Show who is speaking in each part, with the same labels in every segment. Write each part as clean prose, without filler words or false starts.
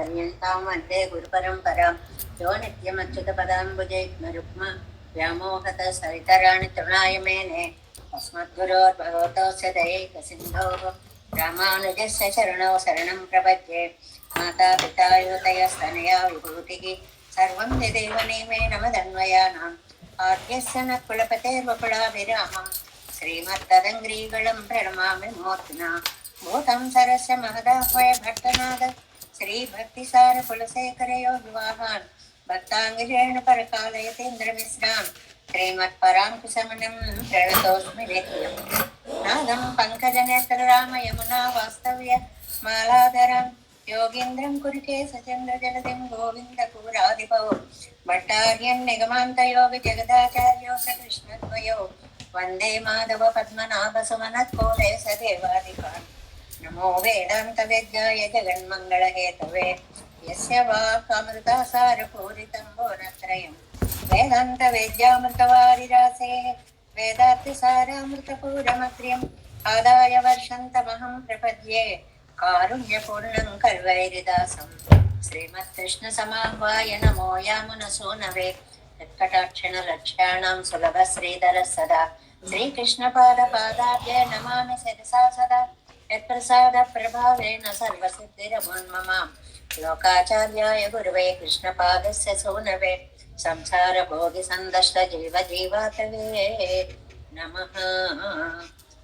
Speaker 1: पर्यन्तां वन्दे गुरुपरम्परां यो नित्यमच्युतपदाम्बुजैर्मरुक्म व्यामोहत सरितराणि तृणाय मेने अस्मद्गुरोर्भगवतोऽस्य दयैकसिन्धोः रामानुजस्य चरणौ शरणं प्रपद्ये माता पिता युवतयस्तनया विभूतिः सर्वं यदेव नियमेन मदन्वयानाम् आद्यस्य न कुलपतेर्वकुलाभिरामम् श्रीमत्तदङ्ग्रीगणं प्रणमामि मूर्ध्ना भूतं सरस्य महदाह्वय भट्टनाद श्रीभक्तिसार कुलशेखरयोगिवाहान् भक्ताङ्गिरेण परकालयतीन्द्रमिश्रान् श्रीमत्पराङ्कुशमनं प्रणतोऽस्मि नित्यम् नादं पङ्कजनेत्ररामयमुना वास्तव्य मालाधरं योगीन्द्रं कुरुके सचन्द्रजलदिं गोविन्दपुराधिपौ भट्टार्यं निगमान्तयोगिजगदाचार्यो स कृष्णद्वयो वन्दे माधव पद्मनाभसुमनत्कोले स देवादिकान् नमो वेदान्तवेद्याय जगन्मङ्गलहेतवे यस्य वाक्अमृतासारपूरितं भुवनत्रयं वेदान्तवेद्यामृतवारिरासेः वेदार्थसारामृतपूरमग्र्यम् आदाय वर्षन्तमहं प्रपद्ये कारुण्यपूर्णं कल्वैरिदासं श्रीमत्कृष्णसमाह्वाय नमो यामुनसूनवे यत्कटाक्षणलक्ष्याणां सुलभश्रीधरः सदा श्रीकृष्णपादपादाभ्य नमामि शिरसा सदा यत्प्रसादप्रभावेन सर्वसिद्धिरमुन्ममां लोकाचार्याय गुरुवे कृष्णपादस्य सूनवे संसारभोगिसन्दष्टजीवजीवातवे नमः।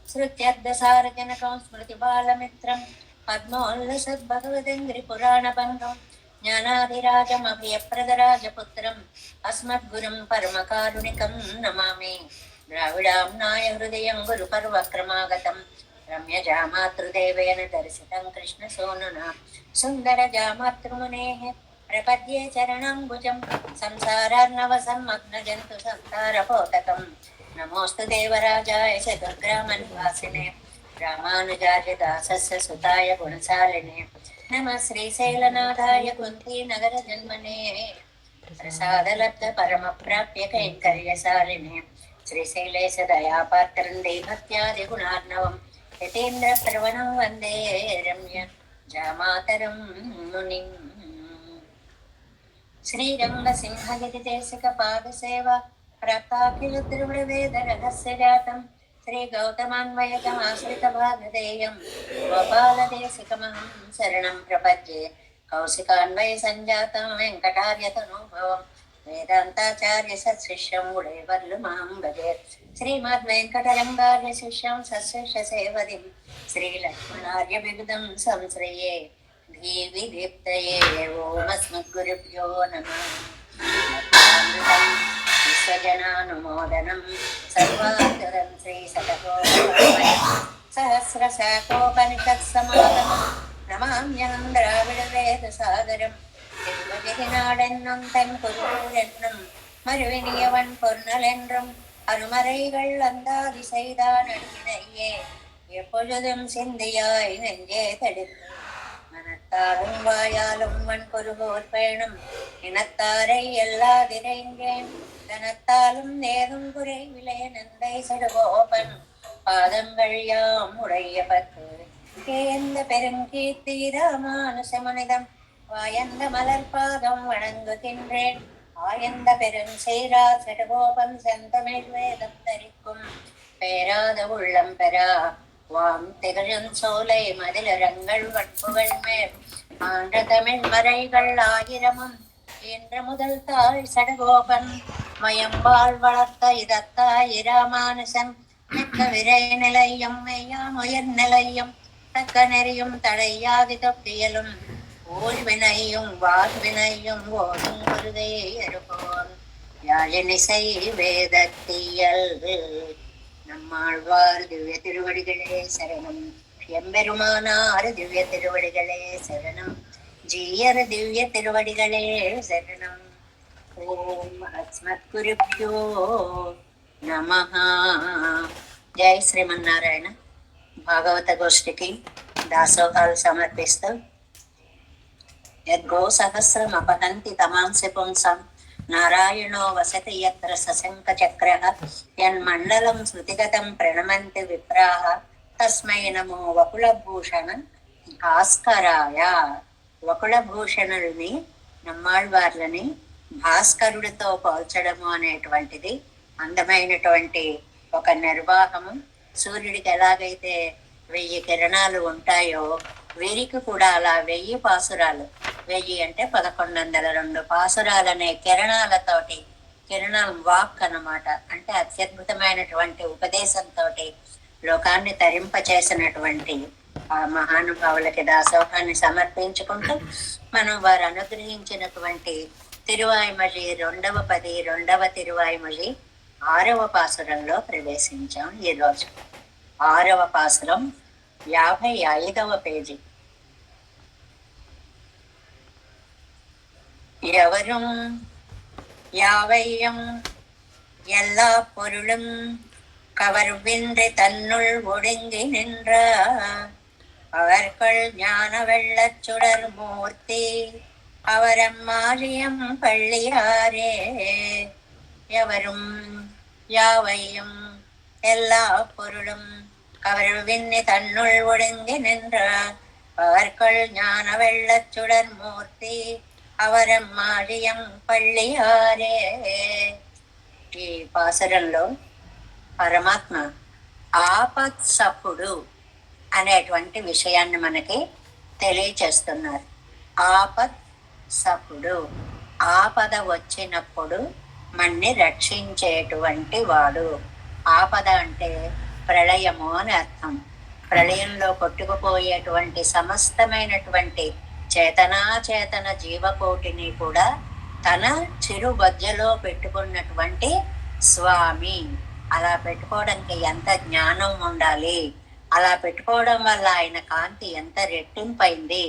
Speaker 1: श्रुत्यर्थसारजनकं स्मृतिबालमित्रं पद्मोल्लसद्भगवदङ्घ्रिपुराणबन्धं ज्ञानाधिराजमभयप्रदराजपुत्रम् अस्मद्गुरुं परमकारुणिकं नमामि। द्राविडाम्नाय हृदयं गुरुपर्वक्रमागतं रम्यजामातृदेवेन दर्शितं कृष्णसूनुना सुन्दरजामातृमुनेः प्रपद्ये चरणाम्बुजं संसारार्णवसन्मग्नजन्तु संसारपोतकम् नमोऽस्तु देवराजाय चतुर्ग्रामनिवासिने रामानुजाय दासस्य सुताय गुणशालिने नमः श्रीशैलनाथाय कुन्तीनगरजन्मने प्रसादलब्ध परमप्राप्य कैङ्कर्यशालिने श्रीशैलेश दयापात्रं देभक्त्यादिगुणार्णवं यतीन्द्रप्रवणं वन्दे रम्य जामातरं मुनिम्। श्रीरङ्गसिंहगिरिदेशिकपादसेवा प्राप्ताखिल त्रिवृवेदरहस्य जातं श्रीगौतमान्वयकमाश्रितभागधेयं गोपालदेशिकमहं शरणं प्रपद्ये कौशिकान्वयसञ्जातं वेङ्कटार्यतनुभवं वेदान्ताचार्य सत्शिष्यं गुडेवर्लुमां भजे श्रीमद्वेङ्कटरङ्गार्य शिष्यं सशिष्यसेवदिं श्रीलक्ष्मणार्यविबुधं संश्रये धीविदीप्तये ओमस्मद्गुरुभ्यो नमः। विश्वजनानुमोदनं सर्वान्तरं श्रीशतकोपनिषत् सहस्रशाखोपनिषत्समागमं नमाम्यहं द्राविडवेदसागरं திருவதினாடென்னும் தன் குருவென்னும் மறுவினியவன் பொன்னலென்றும் அருமறைகள் அந்தாதி செய்தான் அடியினையே எப்பொழுதும் சிந்தியாய் நெஞ்சே தடுத்து மனத்தாலும் வாயாலும் வன் குருகோர் பேணும் இனத்தாரை எல்லாதிரைங்கேன் தனத்தாலும் நேரும் குறைவிலே நந்தை சடுகோபன் பாதங்கள் யாம் உடைய பத்து கேந்த பெருங்கீர்த்தி ராமானுசமுனிதம் வாயந்த மலர் பாதம் வணங்குகின்றேன் ஆயந்த பெருஞ்செய்ரா சடுகோபன் செந்தமிழ் வேதம் தரிக்கும் பேராத உள்ளம் பெறா வாம் திகழும் சோலை மதிலரங்கள் வட்புகள் மேல் ஆன்ற தமிழ் மறைகள் ஆயிரமும் என்ற முதல் தாய் சடகோபன் மயம்பால் வளர்த்த இதத்தாய் இராமானுசன் மிக்க விரை நிலையம் மெய்யாம் உயர் நிலையம் தக்க நெறியும் தடையாதி தொப்பியலும் ஊழ்வினையும் வாழ்வினையும் ஓடும் குருதை அருகோன் யாழினிசை வேதத்தியல் நம்மாழ்வார் திவ்ய திருவடிகளே சரணம் எம்பெருமானார் திவ்ய திருவடிகளே சரணம் ஜீயர் திவ்ய திருவடிகளே சரணம் ஓம் அஸ்மத்குருப்யோ நமஹ. జై శ్రీమన్నారాయణ. భాగవత గోష్ఠికి దాసోహాలు సమర్పిస్తూ యద్గో సహస్రం అపహంతి తమాంసి పుంసం నారాయణో వసతి యత్ర సశంక చక్రః యన్మండలం శృతిగతం ప్రణమంతి విప్రాః తస్మై నమో వకులభూషణ భాస్కరాయ. వకుళభూషణుల్ని నమ్మాళ్వార్లని భాస్కరుడితో పోల్చడము అనేటువంటిది అందమైనటువంటి ఒక నిర్వాహము. సూర్యుడికి ఎలాగైతే 1000 కిరణాలు ఉంటాయో వీరికి కూడా అలా 1000 పాసురాలు, 1000 అంటే 1102 పాసురాలనే కిరణాలతోటి, కిరణం వాక్ అన్నమాట, అంటే అత్యద్భుతమైనటువంటి ఉపదేశంతో లోకాన్ని తరింపచేసినటువంటి ఆ మహానుభావులకి దాసోహాన్ని సమర్పించుకుంటూ మనం వారు అనుగ్రహించినటువంటి తిరువాయిమొഴി 2వ పది 2వ తిరువాయిమొഴి 6వ పాసురంలో ప్రవేశించాం. ఈరోజు 6వ పాసురం 55వ పేజీ. எவரும் யாவையும் எல்லா பொருளும் கவர்வின்றி தன்னுள் ஒடுங்கி நின்ற அவர்கள் ஞான வெள்ளச் சுடர் மூர்த்தி அவரம்மாரியம் பள்ளியாரே. எவரும் யாவையும் எல்லா பொருளும் கவர்வின்றி தன்னுள் ஒடுங்கி நின்ற அவர்கள் ஞான வெள்ளச் சுடர் மூர்த்தி అవరమ్మాడియం పళ్ళియారే. ఈ పాసురంలో పరమాత్మ ఆపత్సపుడు అనేటువంటి విషయాన్ని మనకి తెలియచేస్తున్నారు. ఆపత్సపుడు, ఆపద వచ్చినప్పుడు మన్ని రక్షించేటువంటి వాడు. ఆపద అంటే ప్రళయము అని అర్థం. ప్రళయంలో కొట్టుకుపోయేటువంటి సమస్తమైనటువంటి చేతనాచేతన జీవకోటిని కూడా తన చిరు బజ్జలో పెట్టుకున్నటువంటి స్వామి. అలా పెట్టుకోవడానికి ఎంత జ్ఞానం ఉండాలి, అలా పెట్టుకోవడం వల్ల ఆయన కాంతి ఎంత రెట్టింపైంది.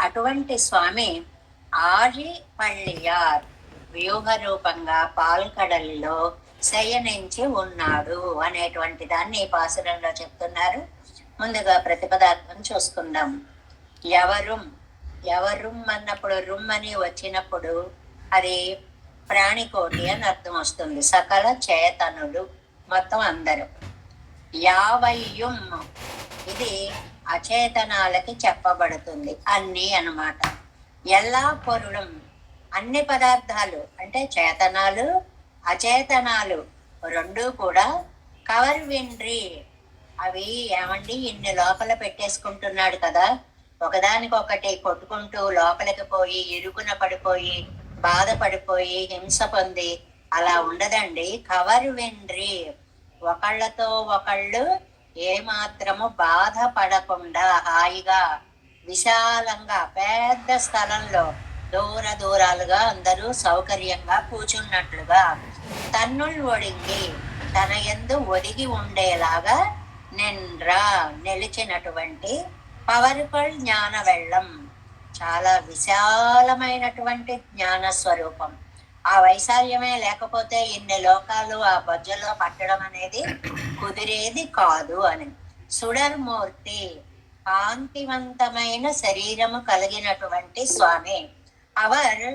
Speaker 1: అటువంటి స్వామి ఆరి పళ్ళియార్ వ్యూహ రూపంగా పాల్కడలిలో శయనించి ఉన్నాడు అనేటువంటి దాన్ని ఈ పాసురంలో చెప్తున్నారు. ముందుగా ప్రతిపదార్థం చూసుకుందాం. ఎవరుం అన్నప్పుడు రుమ్ అని వచ్చినప్పుడు అది ప్రాణికోటి అని అర్థం వస్తుంది. సకల చేతనులు, మొత్తం అందరూ. యావయ్యుం ఇది అచేతనాలకి చెప్పబడుతుంది, అన్ని అన్నమాట. ఎల్లా పొరుడం అన్ని పదార్థాలు అంటే చేతనాలు అచేతనాలు రెండు కూడా కవర్విండ్రి అవి ఏమండి ఇన్ని లోపల పెట్టేసుకుంటున్నాడు కదా, ఒకదానికొకటి కొట్టుకుంటూ లోపలికి పోయి ఇరుకున పడిపోయి బాధపడిపోయి హింస పొంది అలా ఉండదండి. కవర్విండ్రి ఒకళ్ళతో ఒకళ్ళు ఏమాత్రము బాధపడకుండా హాయిగా విశాలంగా పెద్ద స్థలంలో దూరాలుగా అందరూ సౌకర్యంగా కూర్చున్నట్లుగా తన్నుల్ ఒడింగి తన యందు ఒదిగి ఉండేలాగా నిండ్రా నిలిచినటువంటి పవర్ఫుల్ జ్ఞాన వెళ్ళం, చాలా విశాలమైనటువంటి జ్ఞాన స్వరూపం. ఆ వైశాల్యమే లేకపోతే ఇన్ని లోకాలు ఆ బొజ్జలో పట్టడం అనేది కుదిరేది కాదు అని. సుడర్మూర్తి కాంతివంతమైన శరీరము కలిగినటువంటి స్వామి. అవర్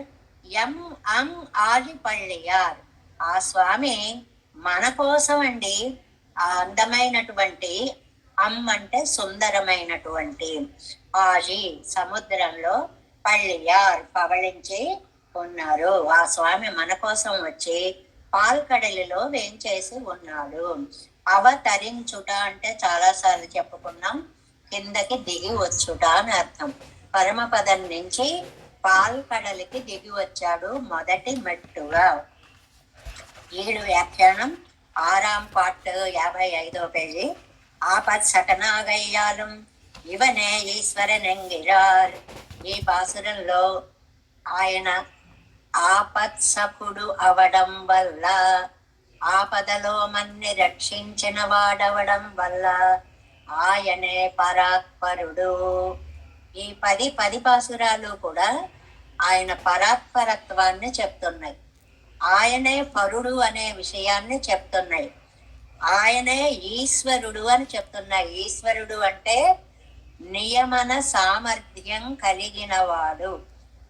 Speaker 1: ఆలి పళ్ళియార్ ఆ స్వామి మన కోసం అండి. ఆ అందమైనటువంటి అంటే సుందరమైనటువంటి ఆజి సముద్రంలో పళ్ళియార్ పవళించి ఉన్నారు. ఆ స్వామి మన కోసం వచ్చి పాల్కడలిలో వేంచేసి ఉన్నాడు. అవతరించుట అంటే చాలాసార్లు చెప్పుకున్నాం, కిందకి దిగి వచ్చుట అని అర్థం. పరమపదం నుంచి పాల్కడలికి దిగి వచ్చాడు మొదటి మెట్టుగా. 7 వ్యాఖ్యానం 6వ పార్ట్ 55వ పేజీ. ఆపత్ సకనాగయ్యాலும் ఇవనే ఈశ్వరనెంగిరార్. ఈ పాసురంలో ఆయన ఆపత్సకుడు అవడం వల్ల, ఆపదలో మన్ని రక్షించిన వాడవడం వల్ల ఆయనే పరాత్పరుడు. ఈ 10 పాసురాలు కూడా ఆయన పరాత్పరత్వాన్ని చెప్తున్నాయి. ఆయనే పరుడు అనే విషయాన్ని చెప్తున్నాయి. ఆయనే ఈశ్వరుడు అని చెప్తున్నాయి. ఈశ్వరుడు అంటే నియమన సామర్థ్యం కలిగిన వాడు,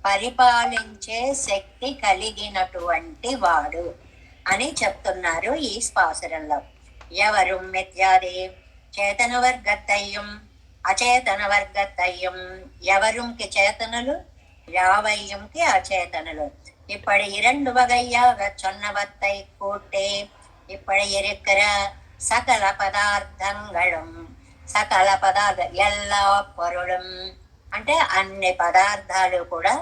Speaker 1: పరిపాలించే శక్తి కలిగినటువంటి వాడు అని చెప్తున్నారు ఈ పాసురంలో. ఎవరు మిథ్యాది చేతనవర్గత్తయ్యం అచేతన వర్గత్తయ్యం ఎవరుంకి చేతనలు யாவையும்க்கு அச்சேதனలు இப்படி இரண்டு வகையாக சொன்னவத்தை கூட்டே இப்படி இருக்கிற சகல பదార్థங்களும் సకల எல்லா పొరుళం అంటే అన్ని పదార్థాలు కూడా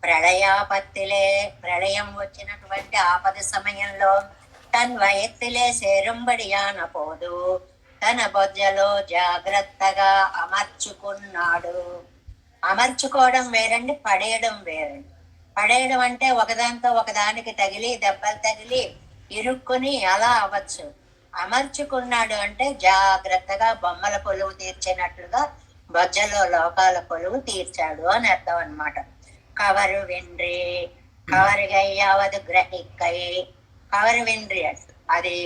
Speaker 1: ప్రళయాపత్తిలే ప్రళయం వచ్చినటువంటి ఆపద సమయంలో తన్వయత్తిలే సేరుంబడియాన పోదు తన బొజ్జలో జాగ్రత్తగా అమర్చుకున్నాడు. అమర్చుకోవడం వేరండి, పడేయడం వేరండి. పడేయడం అంటే ఒకదాంతో ఒకదానికి తగిలి దెబ్బలు తగిలి ఇరుక్కుని అలా అవ్వచ్చు. అమర్చుకున్నాడు అంటే జాగ్రత్తగా బొమ్మల కొలువు తీర్చినట్లుగా బొజ్జలో లోకాల కొలువు తీర్చాడు అని అర్థం అనమాట. కవరు విండ్రి కవరుగయ్యావదు గ్రహిక్కై కవరు విండ్రి అది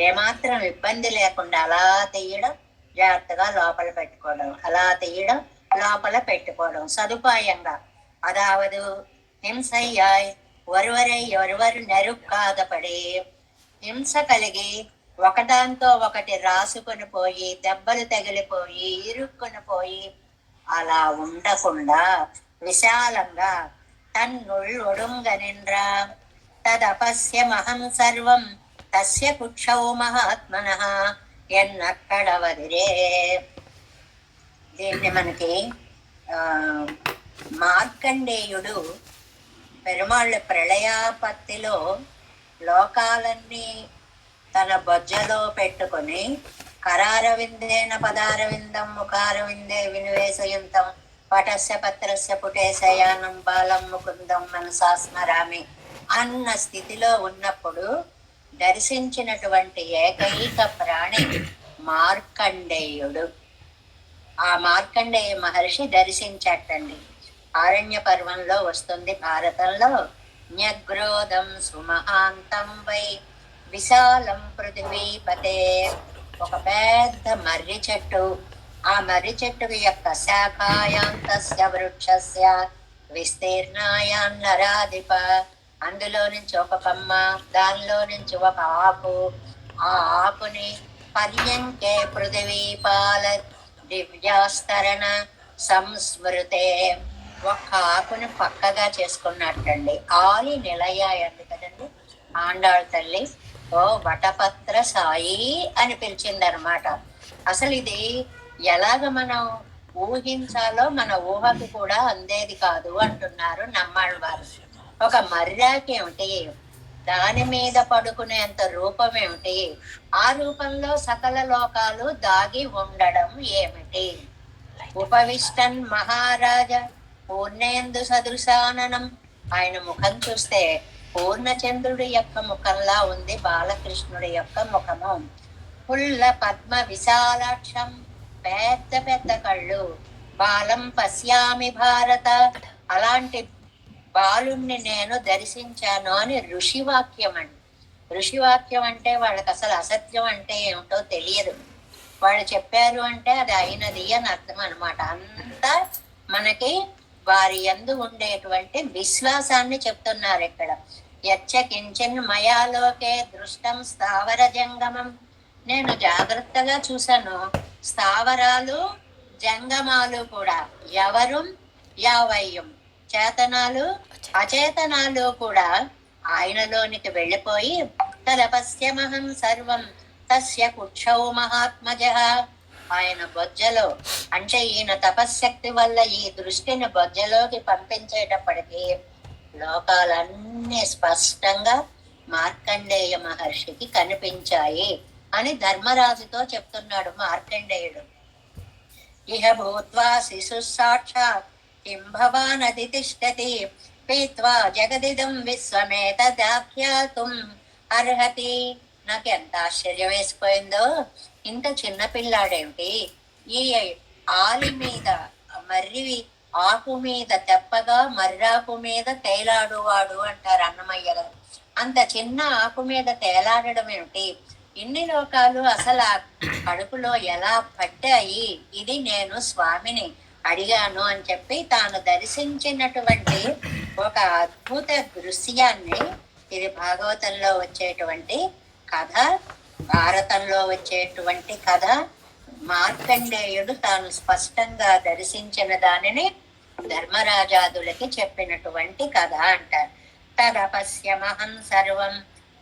Speaker 1: ఏమాత్రం ఇబ్బంది లేకుండా అలా తీయడం, జాగ్రత్తగా లోపల పెట్టుకోవడం, అలా తీయడం లోపల పెట్టుకోవడం సదుపాయంగా. అదావదు హింసయ్యాయ్ ఒరువరై ఒరువరు నెరుక్కాదపడి హింస కలిగి ఒకదాంతో ఒకటి రాసుకుని పోయి దెబ్బలు తగిలిపోయి ఇరుక్కుని పోయి అలా ఉండకుండా విశాలంగా తన్నుళ్ళొడుంగనిండ్రా తదపస్యమహం సర్వం తస్య కుక్షౌ మహాత్మనః ఎన్నక్కడ వదిరే. దీన్ని మనకి మార్కండేయుడు పెరుమాళ్ళ ప్రళయాపత్తిలో లోకాలన్నీ తన బొజ్జలో పెట్టుకొని కరారవిందేన పదారవిందం ముఖారవిందే వినివేశయంతం పటస్య పత్రస్య పుటేశయానం బాలం ముకుందం మనసాస్మరామి అన్న స్థితిలో ఉన్నప్పుడు దర్శించినటువంటి ఏకైక ప్రాణి మార్కండేయుడు. ఆ మార్కండేయ మహర్షి దర్శించటండి. ఆరణ్య పర్వంలో వస్తుంది భారతంలో. న్యగ్రోధం సుమహాంతం వై విశాలం పృథివీపతే. ఒక పెద్ద మర్రి చెట్టు, ఆ మర్రి చెట్టు యొక్క శాఖాయాంతస్య వృక్షస్య విస్తీర్ణాయాన్నరాధిప. అందులో నుంచి ఒక కొమ్మ, దానిలో నుంచి ఒక ఆకు, ఆ ఆకుని పర్యంకే పృథివీపాల దివ్యాస్తరణ సంస్మృతే. ఒక్క ఆకుని పక్కగా చేసుకున్నట్టండి. ఆలి నిలయాయండి కదండి ఆండాళ్ తల్లి. ఓ వటపత్ర సాయి అని పిలిచిందనమాట. అసలు ఇది ఎలాగ మనం ఊహించాలో మన ఊహకు కూడా అందేది కాదు అంటున్నారు నమ్మాళ్ళవారు. ఒక మర్రాకి ఏమిటి, దాని మీద పడుకునేంత రూపం ఏమిటి, ఆ రూపంలో సకల లోకాలు దాగి ఉండడం ఏమిటి. ఉపవిష్టన్ మహారాజ పూర్ణేందు సదృశాననం. ఆయన ముఖం చూస్తే పూర్ణచంద్రుడి యొక్క ముఖంలా ఉంది బాలకృష్ణుడి యొక్క ముఖము. పుల్ల పద్మ విశాలాక్షం, పెద్ద పెద్ద కళ్ళు. బాలం పశ్యామి భారత, అలాంటి బాలుణ్ణి నేను దర్శించాను అని ఋషివాక్యం అండి. ఋషివాక్యం అంటే వాళ్ళకి అసలు అసత్యం అంటే ఏమిటో తెలియదు. వాళ్ళు చెప్పారు అంటే అది అయినది అని అర్థం అనమాట. అంతా మనకి వారి యందు ఉండేటువంటి విశ్వాసాన్ని చెప్తున్నారు ఇక్కడ. యచ్చ కించిన్ మయాలోకే దృష్టం స్థావర జంగమం. నేను జాగ్రత్తగా చూశాను స్థావరాలు జంగమాలు కూడా. ఎవరు యావయ్యం చేతనాలు అచేతనాలు కూడా ఆయనలోనికి వెళ్ళిపోయి తదపస్యమహం సర్వం తస్య కుక్షౌ మహాత్మజ. ఆయన బొజ్జలో అంటే ఈయన తపశ్శక్తి వల్ల ఈ దృష్టిని బొజ్జలోకి పంపించేటప్పటికీ లోకాలన్నీ స్పష్టంగా మార్కండేయ మహర్షికి కనిపించాయి అని ధర్మరాజుతో చెప్తున్నాడు మార్కండేయుడు. ఇహ భూత్వా శిశు సాక్షాత్ కిం భవాన్ అతితిష్టతి పీత్వా జగదిదం విశ్వమేతదాఖ్యాతుం అర్హతి. నాకు ఎంత ఆశ్చర్యం వేసిపోయిందో, ఇంత చిన్న పిల్లాడేమిటి ఈ ఆలి మీద మర్రి ఆకు మీద తెప్పగా మర్రాకు మీద తేలాడువాడు అంటారు అన్నమయ్య గారు. అంత చిన్న ఆకు మీద తేలాడడం ఏమిటి, ఇన్ని లోకాలు అసలు ఆ కడుపులో ఎలా పట్టాయి, ఇది నేను స్వామిని అడిగాను అని చెప్పి తాను దర్శించినటువంటి ఒక అద్భుత దృశ్యాన్ని, ఇది భాగవతంలో వచ్చేటువంటి కథ, భారతంలో వచ్చేటువంటి కథ, మార్కండేయుడు తాను స్పష్టంగా దర్శించిన దానిని ధర్మరాజాదులకి చెప్పినటువంటి కథ అంటారు. తదపశ్యమహం సర్వం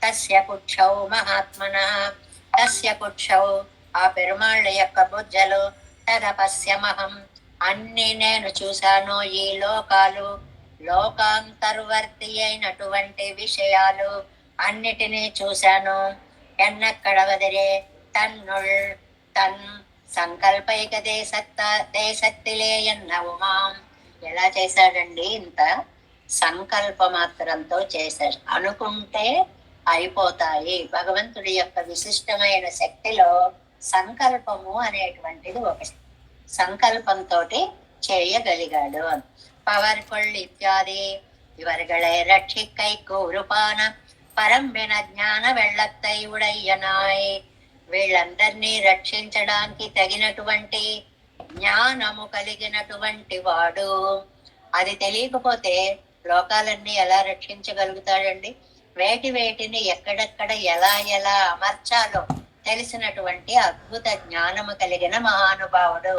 Speaker 1: తస్య కుక్షౌ మహాత్మన, తస్య కుక్షౌ ఆ పెరుమాళ్ళ యొక్క బుజ్జలు, తదపశ్యమహం అన్ని నేను చూశాను, ఈ లోకాలు లోకాంతర్వర్తి అయినటువంటి విషయాలు అన్నిటినీ చూశాను. ఎన్నక్కడ వదిరే తన్నుల్ తన్ సంకల్పైక దేశత్తిలే ఎన్న ఉమాం. ఎలా చేశాడండి? ఇంత సంకల్ప మాత్రంతో చేశాడు. అనుకుంటే అయిపోతాయి. భగవంతుడి యొక్క విశిష్టమైన శక్తిలో సంకల్పము అనేటువంటిది ఒక సంకల్పంతో చేయగలిగాడు. పవర్కొள் ఇత్యాది ఇవర్களை రక్షిக்கை கூறுபான పరంబిన జ్ఞాన వెళ్లత్తై ఉడయ్యనాయ్. వీళ్ళందరినీ రక్షించడానికి తగినటువంటి జ్ఞానము కలిగినటువంటి వాడు. అది తెలియకపోతే లోకాలన్నీ ఎలా రక్షించగలుగుతాడండి? వేటిని ఎక్కడెక్కడ ఎలా ఎలా అమర్చాలో తెలిసినటువంటి అద్భుత జ్ఞానము కలిగిన మహానుభావుడు.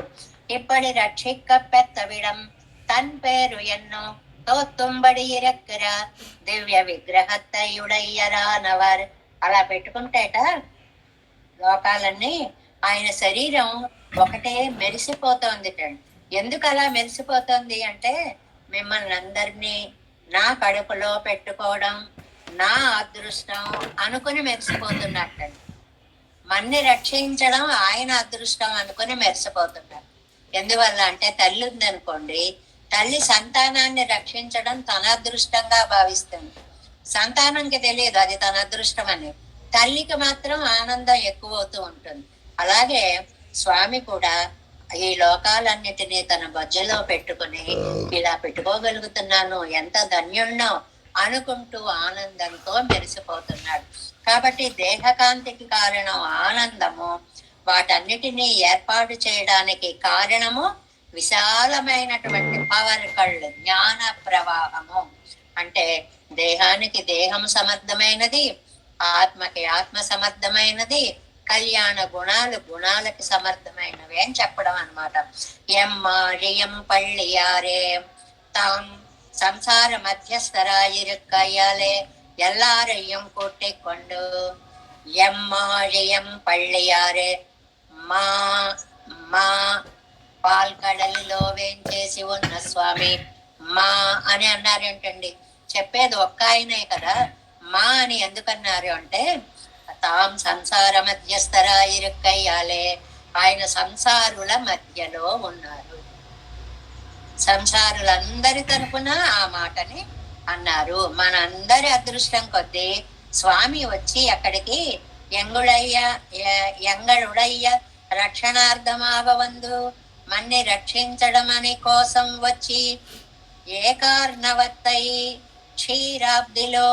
Speaker 1: ఇప్పటి రక్షిక్క పెత్తవిడం తన్ పేరు ఎన్నో తోత్తుంబడి ఇరక్కర దివ్య విగ్రహత్తయుడయ్యరానవర్. అలా పెట్టుకుంటేట లోకాలన్నీ ఆయన శరీరం ఒకటే మెరిసిపోతోంది. ఎందుకు అలా మెరిసిపోతుంది అంటే మిమ్మల్ని అందరినీ నా కడుపులో పెట్టుకోవడం నా అదృష్టం అనుకుని మెరిసిపోతున్నట్టండి. మన్ని రక్షించడం ఆయన అదృష్టం అనుకుని మెరిసిపోతున్నారు. ఎందువల్ల అంటే తల్లి ఉందనుకోండి, తల్లి సంతానాన్ని రక్షించడం తన అదృష్టంగా భావిస్తుంది. సంతానంకి తెలియదు అది తన అదృష్టం అని. తల్లికి మాత్రం ఆనందం ఎక్కువ అవుతూ ఉంటుంది. అలాగే స్వామి కూడా ఈ లోకాలన్నిటినీ తన బొజ్జలో పెట్టుకుని ఇలా పెట్టుకోగలుగుతున్నాను, ఎంత ధన్యుణ్ణో అనుకుంటూ ఆనందంతో మెరిసిపోతున్నాడు. కాబట్టి దేహకాంతికి కారణం ఆనందము, వాటన్నిటినీ ఏర్పాటు చేయడానికి కారణము విశాలమైనటువంటి పవర్ కళ్ళు, జ్ఞాన ప్రవాహము. అంటే దేహానికి దేహం సమర్థమైనది, ఆత్మకి ఆత్మ సమర్థమైనది, కళ్యాణ గుణాలు గుణాలకి సమర్థమైనవి అని చెప్పడం అన్నమాట. ఎమ్మారియం పళ్ళియారే తాం సంసార మధ్యస్థరాయిరుక్కయ్యాలే எல்லாரையும் கூட்டிக் கொண்டு எம்மாழியம் పళ్ళియారే మా మా పాల్కడలిలో వేంచేసి ఉన్న స్వామి మా అని అన్నారేంటండి? చెప్పేది ఒక్క ఆయనే కదా. మా అని ఎందుకన్నారు అంటే తాం సంసార మధ్యస్థరాయిరుక్కయ్యాలే, ఆయన సంసారుల మధ్యలో ఉన్నారు. సంసారులందరి తరపున ఆ మాటని అన్నారు. మనందరి అదృష్టం కొద్దీ స్వామి వచ్చి అక్కడికి ఎంగళుడయ్య రక్షణార్థమాగవందు మన్ని రక్షించడం అని కోసం వచ్చి ఏకార్ణవత్తై క్షీరాబ్దిలో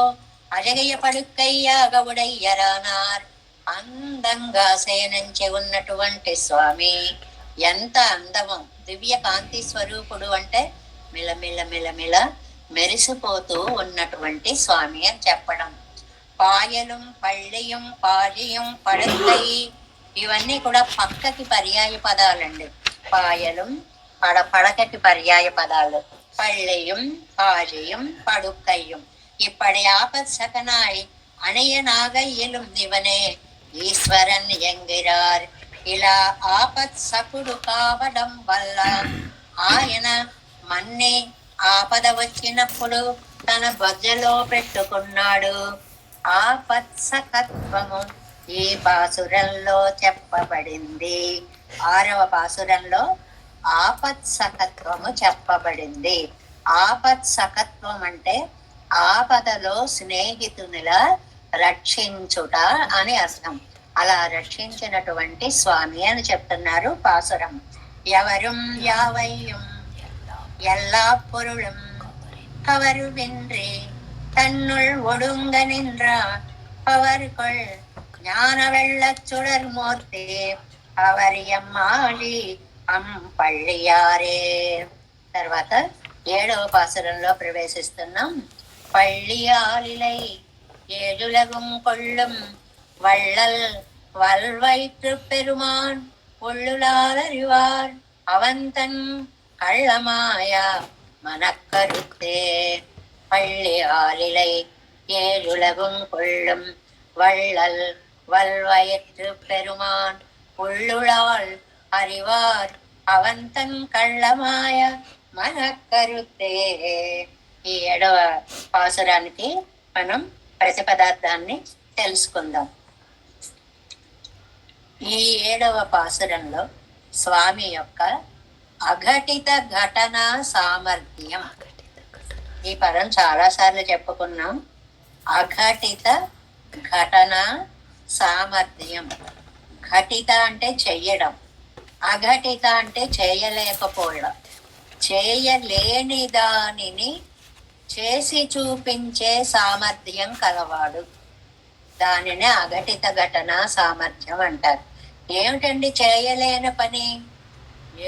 Speaker 1: అజగయ పడుక్కయ్యాగవుడయ్యరానార్. అందంగా శయనించి ఉన్నటువంటి స్వామి ఎంత అందము! దివ్య కాంతి స్వరూపుడు అంటే మిలమిల మిలమిల మెరిసిపోతూ ఉన్నటువంటి స్వామి అని చెప్పడం. పాయలం పళ్ళియం పాజియం పడుక్కై ఇవన్నీ కూడా పక్కకి పర్యాయ పదాలండి. పాయలం పడకకి పర్యాయ పదాలు. పళ్ళియం పాజియం పడుక్కయ్యం. இப்படி ஆபத்சகனாய் அணைய நாகையிலும் இவனே ஈஸ்வரன் என்கிறார். ఇలా ఆపత్ సకుడు కావడం వల్ల ఆయన మన్ని ఆపద వచ్చినప్పుడు తన బొజ్జలో పెట్టుకున్నాడు. ఆపత్సకత్వము ఈ పాసురంలో చెప్పబడింది. 6వ పాసురంలో ఆపత్సకత్వము చెప్పబడింది. ఆపత్సకత్వం అంటే ఆపదలో స్నేహితునిలా రక్షించుట అని అర్థం. అలా రక్షించినటువంటి స్వామి అని చెప్తున్నారు పాసురం. ఎవரும் యావయ్యం எல்லா பொருளும் கவருவின்றி தன்னுள் ஒடுங்க நின்ற பவர்கொள் ஞான வெள்ளச் சுடர் மூர்த்தி அவர் ఎమ్మాళి పళ్ళియారే. తర్వాత 7వ పాసురంలో ప్రవేశిస్తున్నాం. పళ్ళియాలిలై ఏడులగుం కొள்ளும் வள்ளல் வல்வயிற்று பெருமான் உள்ளுளாலறிவார் அவந்தன் கள்ளமாய மனக்கருத்தே பள்ளி ஆலிலை ஏழுலகும் கொள்ளும் வள்ளல் வல்வயற்று பெருமான் உள்ளுளால் அறிவார் அவந்தன் కళ్ళమాయ మనకరుతే. ఈ 7వ పాసురానికి మనం ప్రతిపదార్థాన్ని తెలుసుకుందాం. ఈ 7వ పాసురంలో స్వామి యొక్క అఘటిత ఘటన సామర్థ్యం, ఈ పదం చాలాసార్లు చెప్పుకున్నాం. అఘటిత ఘటన సామర్థ్యం. ఘటిత అంటే చెయ్యడం, అఘటిత అంటే చేయలేకపోవడం. చేయలేని దానిని చేసి చూపించే సామర్థ్యం కలవాడు. దానిని అఘటిత ఘటన సామర్థ్యం అంటారు. ఏమిటండి చేయలేని పని?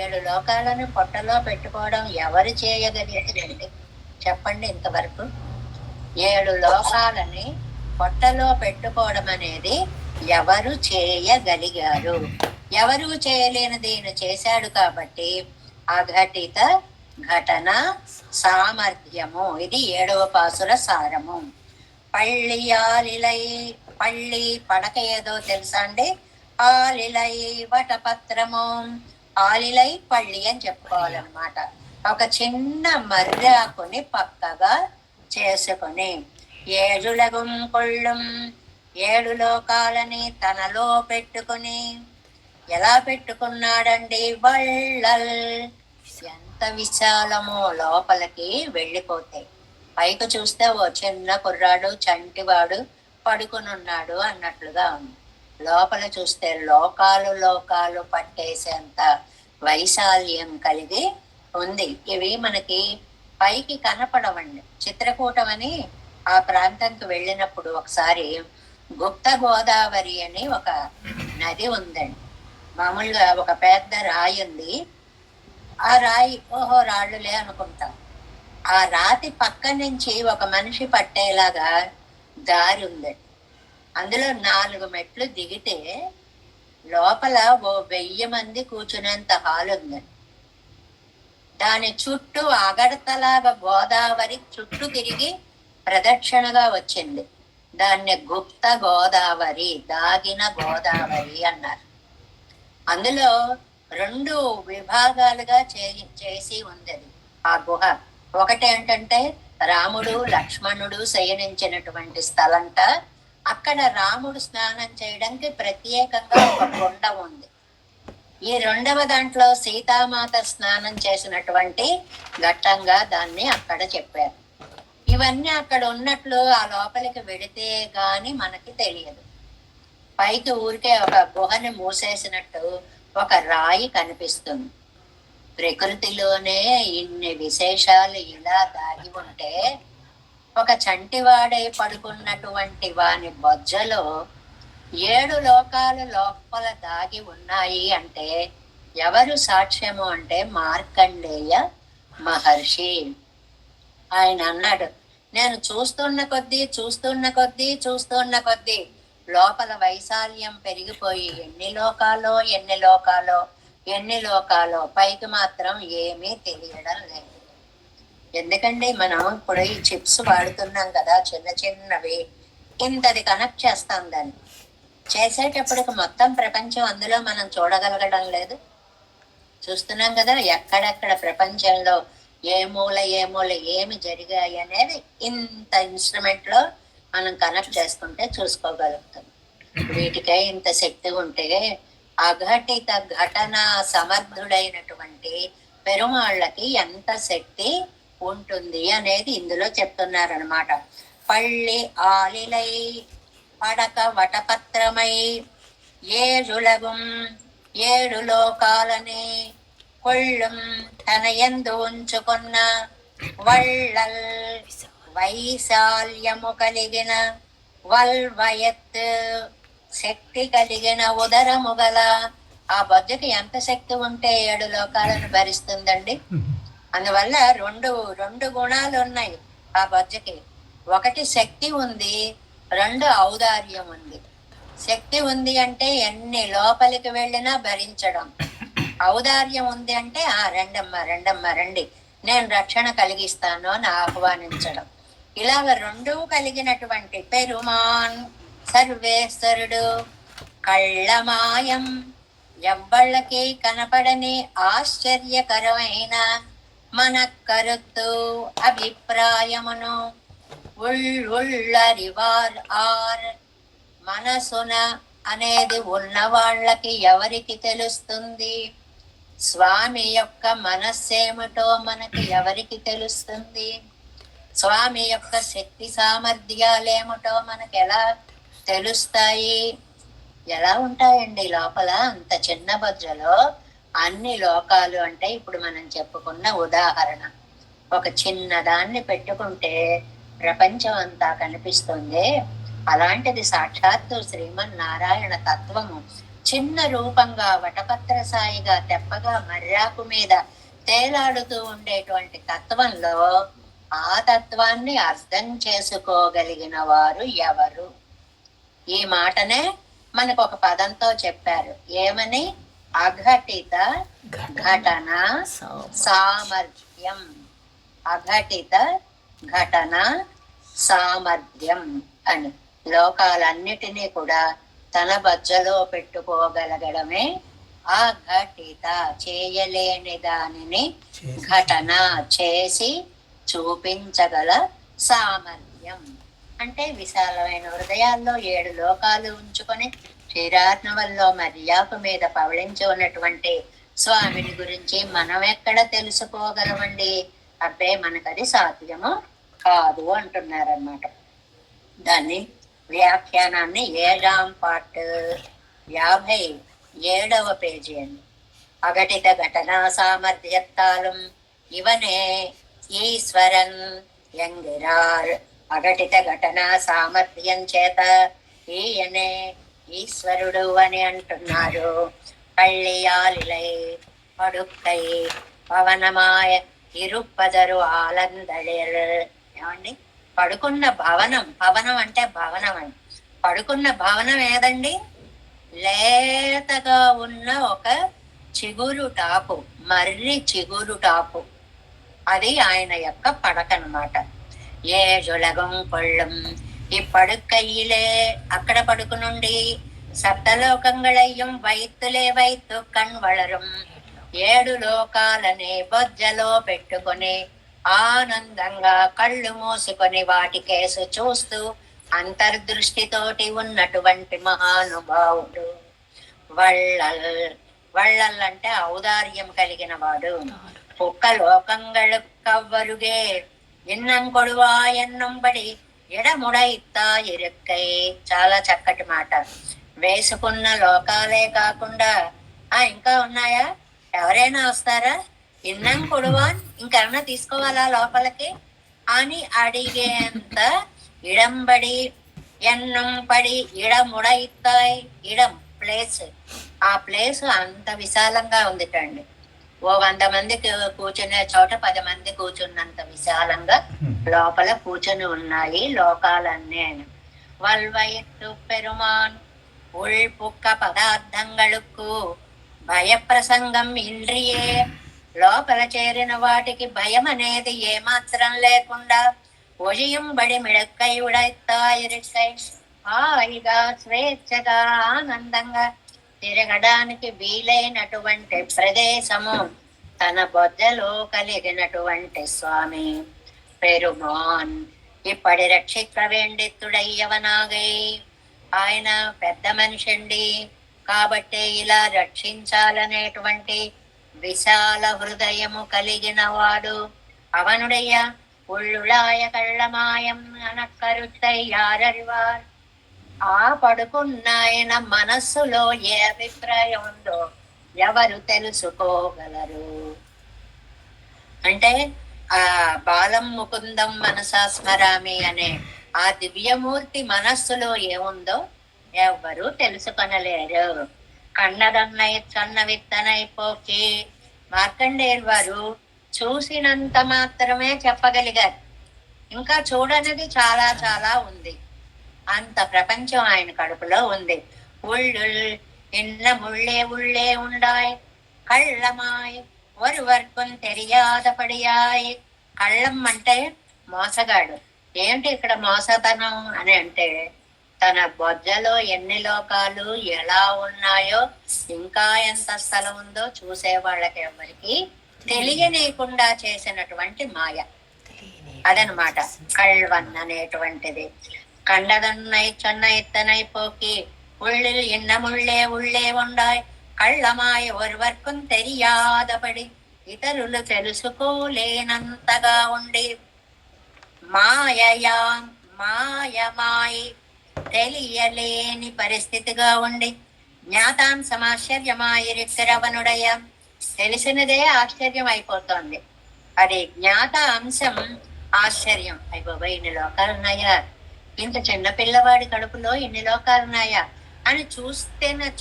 Speaker 1: 7 లోకాలను పొట్టలో పెట్టుకోవడం ఎవరు చేయగలిగారండి చెప్పండి? ఇంతవరకు 7 లోకాలని పొట్టలో పెట్టుకోవడం అనేది ఎవరు చేయగలిగారు? ఎవరు చేయలేనిది ఈయన చేశాడు కాబట్టి అఘటిత ఘటన సామర్థ్యము. ఇది 7వ పాసుర సారము. పళ్ళి ఆలిలై, పళ్ళి పడక ఏదో తెలుసా అండి? ఆలిలై వటపత్రము, ఆలిలై పళ్ళి అని చెప్పుకోవాలన్నమాట. ఒక చిన్న మర్రాకుని పక్కగా చేసుకుని ఏడులగుం కొళ్ళుం, 7 లోకాలని తనలో పెట్టుకుని, ఎలా పెట్టుకున్నాడండి? వళ్ళల్, ఎంత విశాలమో లోపలికి వెళ్ళిపోతాయి. పైకి చూస్తే ఓ చిన్న కుర్రాడు చంటివాడు పడుకుని ఉన్నాడు అన్నట్లుగా ఉంది. లోపల చూస్తే లోకాలు లోకాలు పట్టేసేంత వైశాల్యం కలిగి ఉంది. ఇవి మనకి పైకి కనపడవండి. చిత్రకూటం అని ఆ ప్రాంతానికి వెళ్ళినప్పుడు ఒకసారి గుప్త గోదావరి అని ఒక నది ఉందండి. మామూలుగా ఒక పెద్ద రాయి ఉంది. ఆ రాయి ఓహో రాళ్ళులే అనుకుంటాం. ఆ రాతి పక్క నుంచి ఒక మనిషి పట్టేలాగా దారి ఉందండి. అందులో 4 మెట్లు దిగితే లోపల ఓ 1000 మంది కూర్చునేంత హాల్ ఉందండి. దాని చుట్టూ అగడతలాగా గోదావరి చుట్టూ తిరిగి ప్రదక్షిణగా వచ్చింది. దాన్ని గుప్త గోదావరి, దాగిన గోదావరి అన్నారు. అందులో 2 విభాగాలుగా చేసి ఉంది ఆ గుహ. ఒకటి ఏంటంటే రాముడు లక్ష్మణుడు శయనించినటువంటి స్థలంట. అక్కడ రాముడు స్నానం చేయడానికి ప్రత్యేకంగా ఒక కొండ ఉంది. ఈ 2వ దాంట్లో సీతామాత స్నానం చేసినటువంటి ఘట్టంగా దాన్ని అక్కడ చెప్పారు. ఇవన్నీ అక్కడ ఉన్నట్లు ఆ లోపలికి వెడితే గాని మనకి తెలియదు. పైకి ఊరికే ఒక గుహని మూసేసినట్టు ఒక రాయి కనిపిస్తుంది. ప్రకృతిలోనే ఇన్ని విశేషాలు ఇలా దాగి ఉంటే ఒక చంటివాడై పడుకున్నటువంటి వాని బొజ్జలో 7 లోకాలు లోపల దాగి ఉన్నాయి అంటే ఎవరు సాక్ష్యము అంటే మార్కండేయ మహర్షి. ఆయన అన్నాడు, నేను చూస్తున్న కొద్దీ లోపల వైశాల్యం పెరిగిపోయి ఎన్ని లోకాలో పైకి మాత్రం ఏమీ తెలియడం లేదు. ఎందుకంటే మనం ఇప్పుడు ఈ చిప్స్ వాడుతున్నాం కదా, చిన్నవి, ఇంతది కనెక్ట్ చేస్తాం. దాన్ని చేసేటప్పటికి మొత్తం ప్రపంచం అందులో మనం చూడగలగడం లేదు. చూస్తున్నాం కదా ఎక్కడెక్కడ ప్రపంచంలో ఏ మూల ఏమి జరిగాయి అనేది ఇంత ఇన్స్ట్రుమెంట్ లో మనం కనెక్ట్ చేసుకుంటే చూసుకోగలుగుతాం. వీటికే ఇంత శక్తి ఉంటే అఘటిత ఘటన సమర్థుడైనటువంటి పెరుమాళ్ళకి ఎంత శక్తి ఉంటుంది అనేది ఇందులో చెప్తున్నారనమాట. పళ్ళి ఆలిలై పడక వటపత్రమై ఏడులగుం 7 లోకాలని కొళ్ళుం తన యందు ఉంచుకున్న వళ్ళల్ వైశాల్యము కలిగిన వల్వయత్ శక్తి కలిగిన ఉదరము గల. ఆ బొజ్జకి ఎంత శక్తి ఉంటే 7 లోకాలను భరిస్తుందండి. అందువల్ల రెండు గుణాలు ఉన్నాయి ఆ బొజ్జకి. ఒకటి శక్తి ఉంది, 2 ఔదార్యం ఉంది. శక్తి ఉంది అంటే ఎన్ని లోపలికి వెళ్ళినా భరించడం. ఔదార్యం ఉంది అంటే రెండమ్మా రెండమ్మా రండి, నేను రక్షణ కలిగిస్తాను అని ఆహ్వానించడం. ఇలాగ రెండూ కలిగినటువంటి పెరుమాన్ సర్వేశ్వరుడు కళ్ళమాయం, ఎవ్వళ్ళకి కనపడని ఆశ్చర్యకరమైన మన కరుత్తు అభిప్రాయమును ఉళ్ళరివార్ ఆర్, మనసున అనేది ఉన్న వాళ్ళకి ఎవరికి తెలుస్తుంది? స్వామి యొక్క మనస్సేమిటో మనకి ఎవరికి తెలుస్తుంది? స్వామి యొక్క శక్తి సామర్థ్యాలేమిటో మనకు ఎలా తెలుస్తాయి? ఎలా ఉంటాయండి లోపల అంత చిన్న బొజ్జలో అన్ని లోకాలు? అంటే ఇప్పుడు మనం చెప్పుకున్న ఉదాహరణ, ఒక చిన్న దాన్ని పెట్టుకుంటే ప్రపంచం అంతా కనిపిస్తుంది. అలాంటిది సాక్షాత్తు శ్రీమన్నారాయణ తత్వము చిన్న రూపంగా వటపత్ర సాయిగా తెప్పగా మర్యాకు మీద తేలాడుతూ ఉండేటువంటి తత్వంలో ఆ తత్వాన్ని అర్థం చేసుకోగలిగిన వారు ఎవరు? ఈ మాటనే మనకు ఒక పదంతో చెప్పారు. ఏమని? అఘటిత ఘటన సామర్థ్యం. అఘటిత ఘటన సామర్థ్యం అని లోకాలన్నిటినీ కూడా తన బజ్జలో పెట్టుకోగలగడమే అఘటిత, చేయలేని దానిని ఘటన చేసి చూపించగల సామర్థ్యం. అంటే విశాలమైన హృదయాల్లో 7 లోకాలు ఉంచుకొని క్షీరార్ణవంలో మర్యాకు మీద పవళించి ఉన్నటువంటి స్వామిని గురించి మనం ఎక్కడ తెలుసుకోగలమండి? అబ్బే మనకది సాధ్యము కాదు అంటున్నారన్నమాట. దాన్ని వ్యాఖ్యానాన్ని 7వ పార్ట్ 57వ పేజీ అండి. అఘటిత ఘటనా సామర్థ్యత్తాలం ఇవనే ఈశ్వరన్ ఎంగిరార్. అఘటిత ఘటనా సామర్థ్యం చేత ఈయనే ఈశ్వరుడు అని అంటున్నారు. పళ్ళియాలిలై పడుక్కై పవనమాయ ఇరుప్పదరు ఆలందళిర్. ఏమండి? పడుకున్న భవనం, భవనం అంటే భవనం అని, పడుకున్న భవనం ఏదండి? లేతగా ఉన్న ఒక చిగురు టాపు, మర్రి చిగురు టాపు, అది ఆయన యొక్క పడకనమాట. ఏ జులగం కొళ్ళం ఇப்படுக்கையிலே అక్కడ పడుకునుండి సప్తలోకంగళయ్యం వైత్తులే వైత్తు కణ్ వళరం 7 లోకాలని బొజ్జలో పెట్టుకొని ఆనందంగా కళ్ళు మూసుకొని వాటి కేసు చూస్తూ అంతర్దృష్టితోటి ఉన్నటువంటి మహానుభావుడు. వళ్ళల్ అంటే ఔదార్యం కలిగిన వాడు. కుక్క లోకంగళు కవ్వరుగే ఎన్నం కొడువా ఎన్నంబడి ఎడముడ ఇత్తా ఇరుక్కై. చాలా చక్కటి మాట. వేసుకున్న లోకాలే కాకుండా ఇంకా ఉన్నాయా? ఎవరైనా వస్తారా? ఇన్నం కొడువా, ఇంకెవరైనా తీసుకోవాలా లోపలికి అని అడిగేంత ఇడంబడి ఎన్నం పడి ఇడముడ ఇత్తాయి. ఇడం ప్లేస్, ఆ ప్లేస్ అంత విశాలంగా ఉందిటండి. ఓ 100 మంది కూర్చునే చోట 10 మంది కూర్చున్నంత విశాలంగా లోపల కూర్చొని ఉన్నాయి లోకాలన్నీ. వల్వయత్తు పెరుమాన్ ఉల్పుక్క పదార్థంగళుక్కు భయప్రసంగం ఇంద్రియే. లోపల చేరిన వాటికి భయం అనేది ఏమాత్రం లేకుండా ఒజియం బడి మిడక్కై ఉడైత్తాయిరిక్కై హాయిగా స్వేచ్ఛగా ఆనందంగా తిరగడానికి వీలైనటువంటి ప్రదేశము తన బొజ్జలో కలిగినటువంటి స్వామి పెరుమాన్. ఇప్పటి రక్షిక వేండిత్తుడయ్యవనాగై. ఆయన పెద్ద మనిషి అండి, కాబట్టే ఇలా రక్షించాలనేటువంటి విశాల హృదయము కలిగిన వాడు అవనుడయ్యా. ఉళ్ళుళాయ కళ్ళమాయం అనక్కరుత్తయ్యారరివార్. ఆ పడుకున్న ఆయన మనస్సులో ఏ అభిప్రాయం ఉందో ఎవరు తెలుసుకోగలరు? అంటే ఆ బాలం ముకుందం మనసా స్మరామి అనే ఆ దివ్యమూర్తి మనస్సులో ఏముందో ఎవ్వరూ తెలుసుకొనలేరు. కన్నదన్నై చన్న విత్తనై పోకి మార్కండేయులు వారు చూసినంత మాత్రమే చెప్పగలిగారు. ఇంకా చూడనిది చాలా చాలా ఉంది. అంత ప్రపంచం ఆయన కడుపులో ఉంది. ఉళ్ళుల్ ఎన్న ముళ్ళే ఉళ్ళే ఉండాయ్ కళ్ళమాయ్ ఒరువర్కున్ తెలియాదపడియాయ్. కళ్ళం అంటే మోసగాడు. ఏంటి ఇక్కడ మోసతనం అని అంటే, తన బొజ్జలో ఎన్ని లోకాలు ఎలా ఉన్నాయో, ఇంకా ఎంత స్థలం ఉందో చూసే వాళ్ళకి ఎవరికి తెలియనీయకుండా చేసినటువంటి మాయ అదనమాట కళ్ళవన్ అనేటువంటిది. కండదన్నై చెన్నై ఇత్తనై పోకి ఉళ్ళిల్ ఎన్నముళ్ళే ఉళ్ళే ఉండాయ్ కళ్ళమాయ ఒరువర్కుం తెలియాదపడి ఇతరులు తెలుసుకోలేనంతగా ఉండి మాయయా మాయమాయి తెలియలేని పరిస్థితిగా ఉండి జ్ఞాతాంశమాశ్చర్యమాయిరిక్కిరవనుడయ. తెలిసినదే ఆశ్చర్యం అయిపోతుంది, అది జ్ఞాత అంశం ఆశ్చర్యం. అయిపోయి ఇన్ని లోకాలున్నాయా, ఇంత చిన్న పిల్లవాడి కడుపులో ఇన్ని లోకాలున్నాయా అని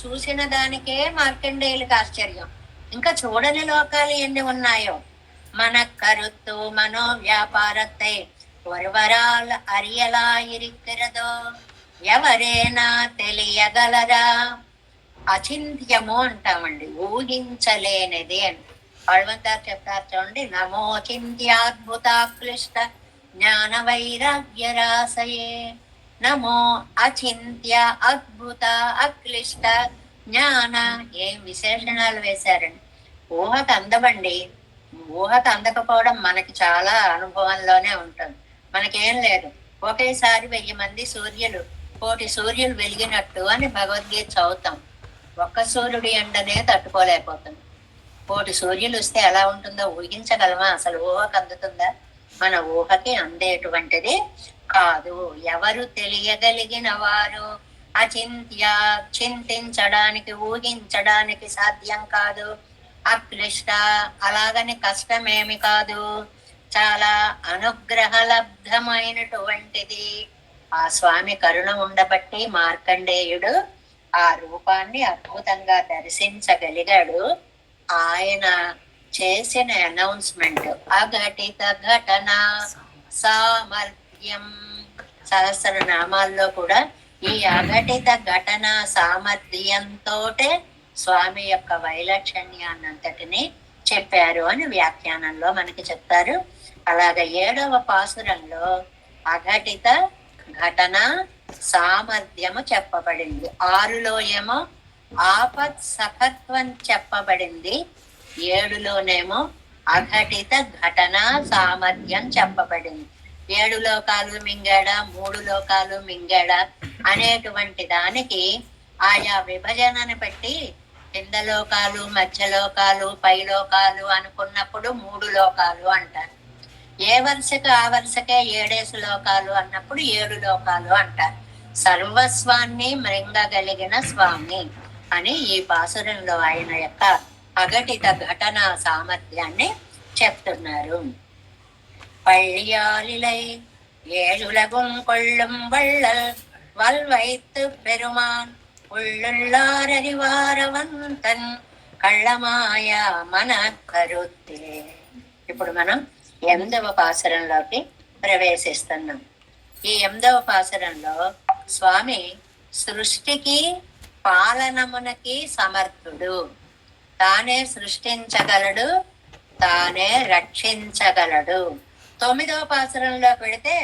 Speaker 1: చూసిన దానికే మార్కండేయులకు ఆశ్చర్యం. ఇంకా చూడని లోకాలు ఎన్ని ఉన్నాయో. మన కరుత్తు మనో వ్యాపారத்தை ஒருவரால் அறியலாயிருக்கிறதோ ఎవరేనా తెలియగలరా. అచింత్యము అంటామండి, ఊహించలేనిది అని హనుమంతారు చెప్తారు చూడండి. నమో చింత్యాద్భుతాక్లిష్ట జ్ఞాన వైరాగ్య రాసయే. నమో అచింత్య అద్భుత అక్లిష్ట జ్ఞాన. ఏం విశేషణాలు వేశారండి. ఊహకు అందబండి. ఊహకు అందకపోవడం మనకి చాలా అనుభవంలోనే ఉంటుంది. మనకేం లేదు, ఒకేసారి 1000 మంది సూర్యులు 1,000,000 సూర్యులు వెలిగినట్టు అని భగవద్గీత చదువుతాం. ఒక్క సూర్యుడి ఎండనే తట్టుకోలేకపోతుంది. 1,000,000 సూర్యులు వస్తే ఎలా ఉంటుందో ఊహించగలమా? అసలు ఊహకు అందుతుందా? మన ఊహకి అందేటువంటిది కాదు. ఎవరు తెలియగలిగిన వారు అచింత్య, చింతించడానికి ఊహించడానికి సాధ్యం కాదు. అక్లిష్ట, అలాగని కష్టమేమి కాదు, చాలా అనుగ్రహలబ్ధమైనటువంటిది. ఆ స్వామి కరుణ ఉండబట్టి మార్కండేయుడు ఆ రూపాన్ని అద్భుతంగా దర్శించగలిగాడు. ఆయన చేసిన అనౌన్స్మెంట్ అఘటిత ఘటన సామర్థ్యం. సహస్రనామాల్లో కూడా ఈ అఘటిత ఘటన సామర్థ్యంతోటే స్వామి యొక్క వైలక్షణ్యాన్నంతటిని చెప్పారు అని వ్యాఖ్యానంలో మనకి చెప్తారు. అలాగే 7వ పాసురంలో అఘటిత ఘటన సామర్థ్యము చెప్పబడింది. 6లో ఏమో ఆపత్ సఖత్వం చెప్పబడింది. 7లోనేమో అఘటిత ఘటన సామర్థ్యం చెప్పబడింది. 7 లోకాలు మింగాడా 3 లోకాలు మింగాడా అనేటువంటి దానికి ఆయా విభజనని బట్టి కింద లోకాలు, మధ్యలోకాలు, పైలోకాలు అనుకున్నప్పుడు 3 లోకాలు అంటారు. ఏ వరుసకు ఆ వరుసకే 7 లోకాలు అన్నప్పుడు 7 లోకాలు అంటారు. సర్వస్వాన్ని మృంగగలిగిన స్వామి అని ఈ పాసురంలో ఆయన యొక్క అఘటిత ఘటన సామర్థ్యాన్ని చెప్తున్నారు. పళ్ళియాలిలై ఏழுலகும் கொள்ளும் வள்ளல் வல்வைத்து பெருமான் உள்ளுள்ளாరరివారవంతన్ కళ్ళమాయ మన కరుత్తే. ఇప్పుడు మనం 8వ పాసురంలోకి ప్రవేశిస్తున్నాం. ఈ 8వ పాసురంలో స్వామి సృష్టికి పాలనమునకి సమర్థుడు. తానే సృష్టించగలడు, తానే రక్షించగలడు. 9వ పాసురంలో పెడితే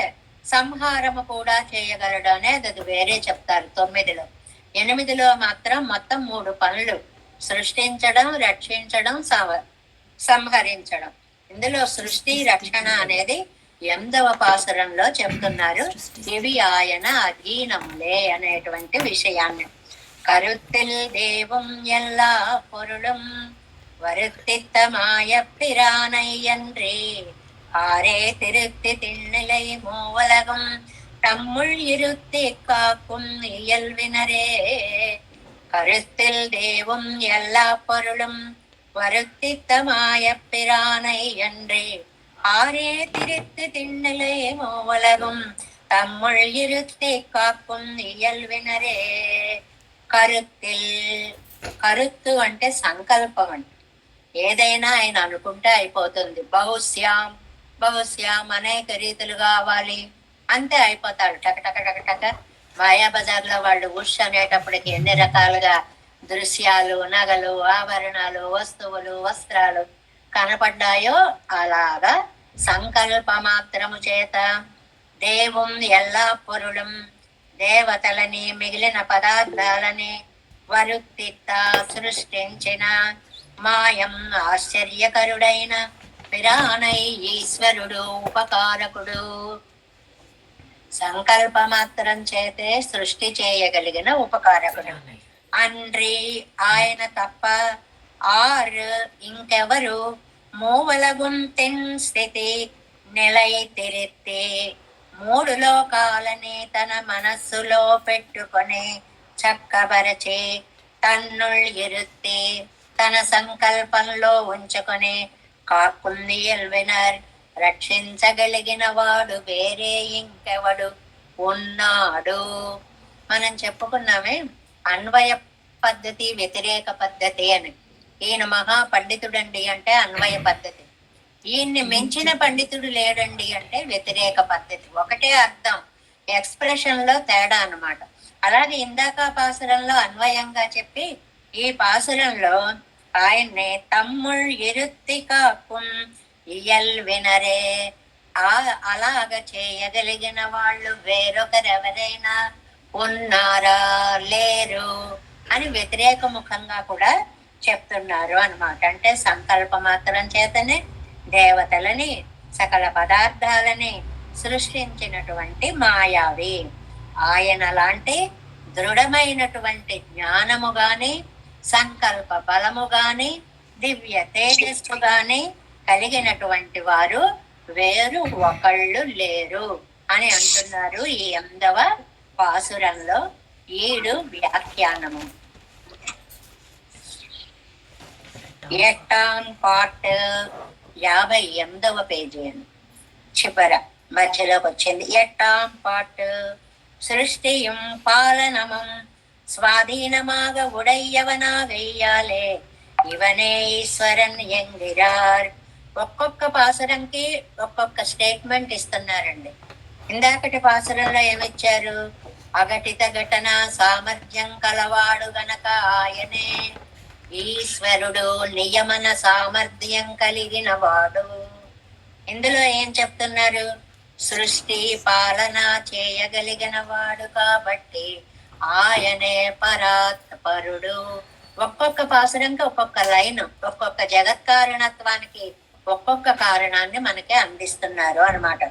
Speaker 1: సంహారము కూడా చేయగలడు అనేది అది వేరే చెప్తారు 9లో. 8లో మాత్రం మొత్తం 3 పనులు: సృష్టించడం, రక్షించడం, సంహరించడం. ఇందులో సృష్టి రక్షణ అనేది 8వ పాసురంలో చెప్తున్నారు. ఇవి ఆయన అధీనములే అనేటువంటి విషయాన్ని. కరుత్తిల్ దేవం ఎల్లా పొరుళం வருத்தித்தமாய பிரானை என்றே ஆரே திருத்தி திண்ணிலை மூவலகம் தம்முள் இருத்தி காக்கும் இயல்வினரே. கருத்தில் தேவும் எல்லா பொருளும் வருத்தித்தமாய பிரானை என்றே ஆரே திருத்தி திண்ணிலை மூவலகம் தம்முள் இருத்தி காக்கும் ఇయల్వినరే. కరుత్తిల్, కరుత్తు అంటే సంకల్పం అంటే ఏదైనా ఆయన అనుకుంటే అయిపోతుంది. బహుశ్యాం, బహుశ్యాం అనేక రీతులు కావాలి అంతే అయిపోతాడు. టక టక టక టక మాయాబజార్లో వాళ్ళు ఉష్ అనేటప్పటికి ఎన్ని రకాలుగా దృశ్యాలు, నగలు, ఆభరణాలు, వస్తువులు, వస్త్రాలు కనపడ్డాయో అలాగా సంకల్ప మాత్రము చేత దేవం ఎల్లా పొరులం దేవతలని మిగిలిన పదార్థాలని వరుక్తిత్త సృష్టించిన మాయం ఆశ్చర్యకరుడైన పిరానై ఈశ్వరుడు ఉపకారకుడు. సంకల్ప మాత్రం చేతే సృష్టి చేయగలిగిన ఉపకారకుడు. అండ్రి ఆయన తప్ప ఆరు ఇంకెవరు మూవలగుంతిన్ స్థితి నిలైతిరెత్తి మూడు లోకాలని తన మనస్సులో పెట్టుకొని చక్కబరచి తన్నుల్ ఇరుత్తి తన సంకల్పంలో ఉంచుకొని కాకుంది ఎల్వినర్ రక్షించగలిగిన వాడు వేరే ఇంకెవడు ఉన్నాడు. మనం చెప్పుకున్నామే అన్వయ పద్ధతి, వ్యతిరేక పద్ధతి అని. ఈయన మహా పండితుడండి అంటే అన్వయ పద్ధతి, ఈయన్ని మించిన పండితుడు లేడండి అంటే వ్యతిరేక పద్ధతి. ఒకటే అర్థం, ఎక్స్ప్రెషన్ లో తేడా అన్నమాట. అలాగే ఇందాక పాసురంలో అన్వయంగా చెప్పి ఈ పాసురంలో ఆయన్ని తమ్ముళ్ ఇరుత్తి కాకుం ఇయల్ వినరే అలాగ చేయగలిగిన వాళ్ళు వేరొకరెవరైనా ఉన్నారా లేరు అని వ్యతిరేక ముఖంగా కూడా చెప్తున్నారు అన్నమాట. అంటే సంకల్ప మాత్రం చేతనే దేవతలని సకల పదార్థాలని సృష్టించినటువంటి మాయావి ఆయన లాంటి దృఢమైనటువంటి జ్ఞానము గాని సంకల్ప బలము గాని దివ్య తేజస్సు గాని కలిగినటువంటి వారు వేరు ఒకళ్ళు లేరు అని అంటున్నారు ఈ 8వ పాసురంలో 7 వ్యాఖ్యానము. 8వ పార్ట్ 58వ పేజీ అని చివర మధ్యలోకి వచ్చింది. 8వ పార్ట్ సృష్టియం పాలనమం స్వాధీనమాగ ఉడయ్యవనాగ వెయ్యాలే ఇవనే ఈశ్వరన్ ఎంగిరార్. ఒక్కొక్క పాసురంకి ఒక్కొక్క స్టేట్మెంట్ ఇస్తున్నారండి. ఇందాకటి పాసురంలో ఏమిచ్చారు? అఘటిత ఘటన సామర్థ్యం కలవాడు గనక ఆయనే ఈశ్వరుడు, నియమన సామర్థ్యం కలిగిన వాడు. ఇందులో ఏం చెప్తున్నారు? సృష్టి పాలన చేయగలిగిన వాడు కాబట్టి ఆయనే పరాత్పరుడు. ఒక్కొక్క పాసురంకి ఒక్కొక్క లైన్, ఒక్కొక్క జగత్కారణత్వానికి ఒక్కొక్క కారణాన్ని మనకి అందిస్తున్నారు అన్నమాట.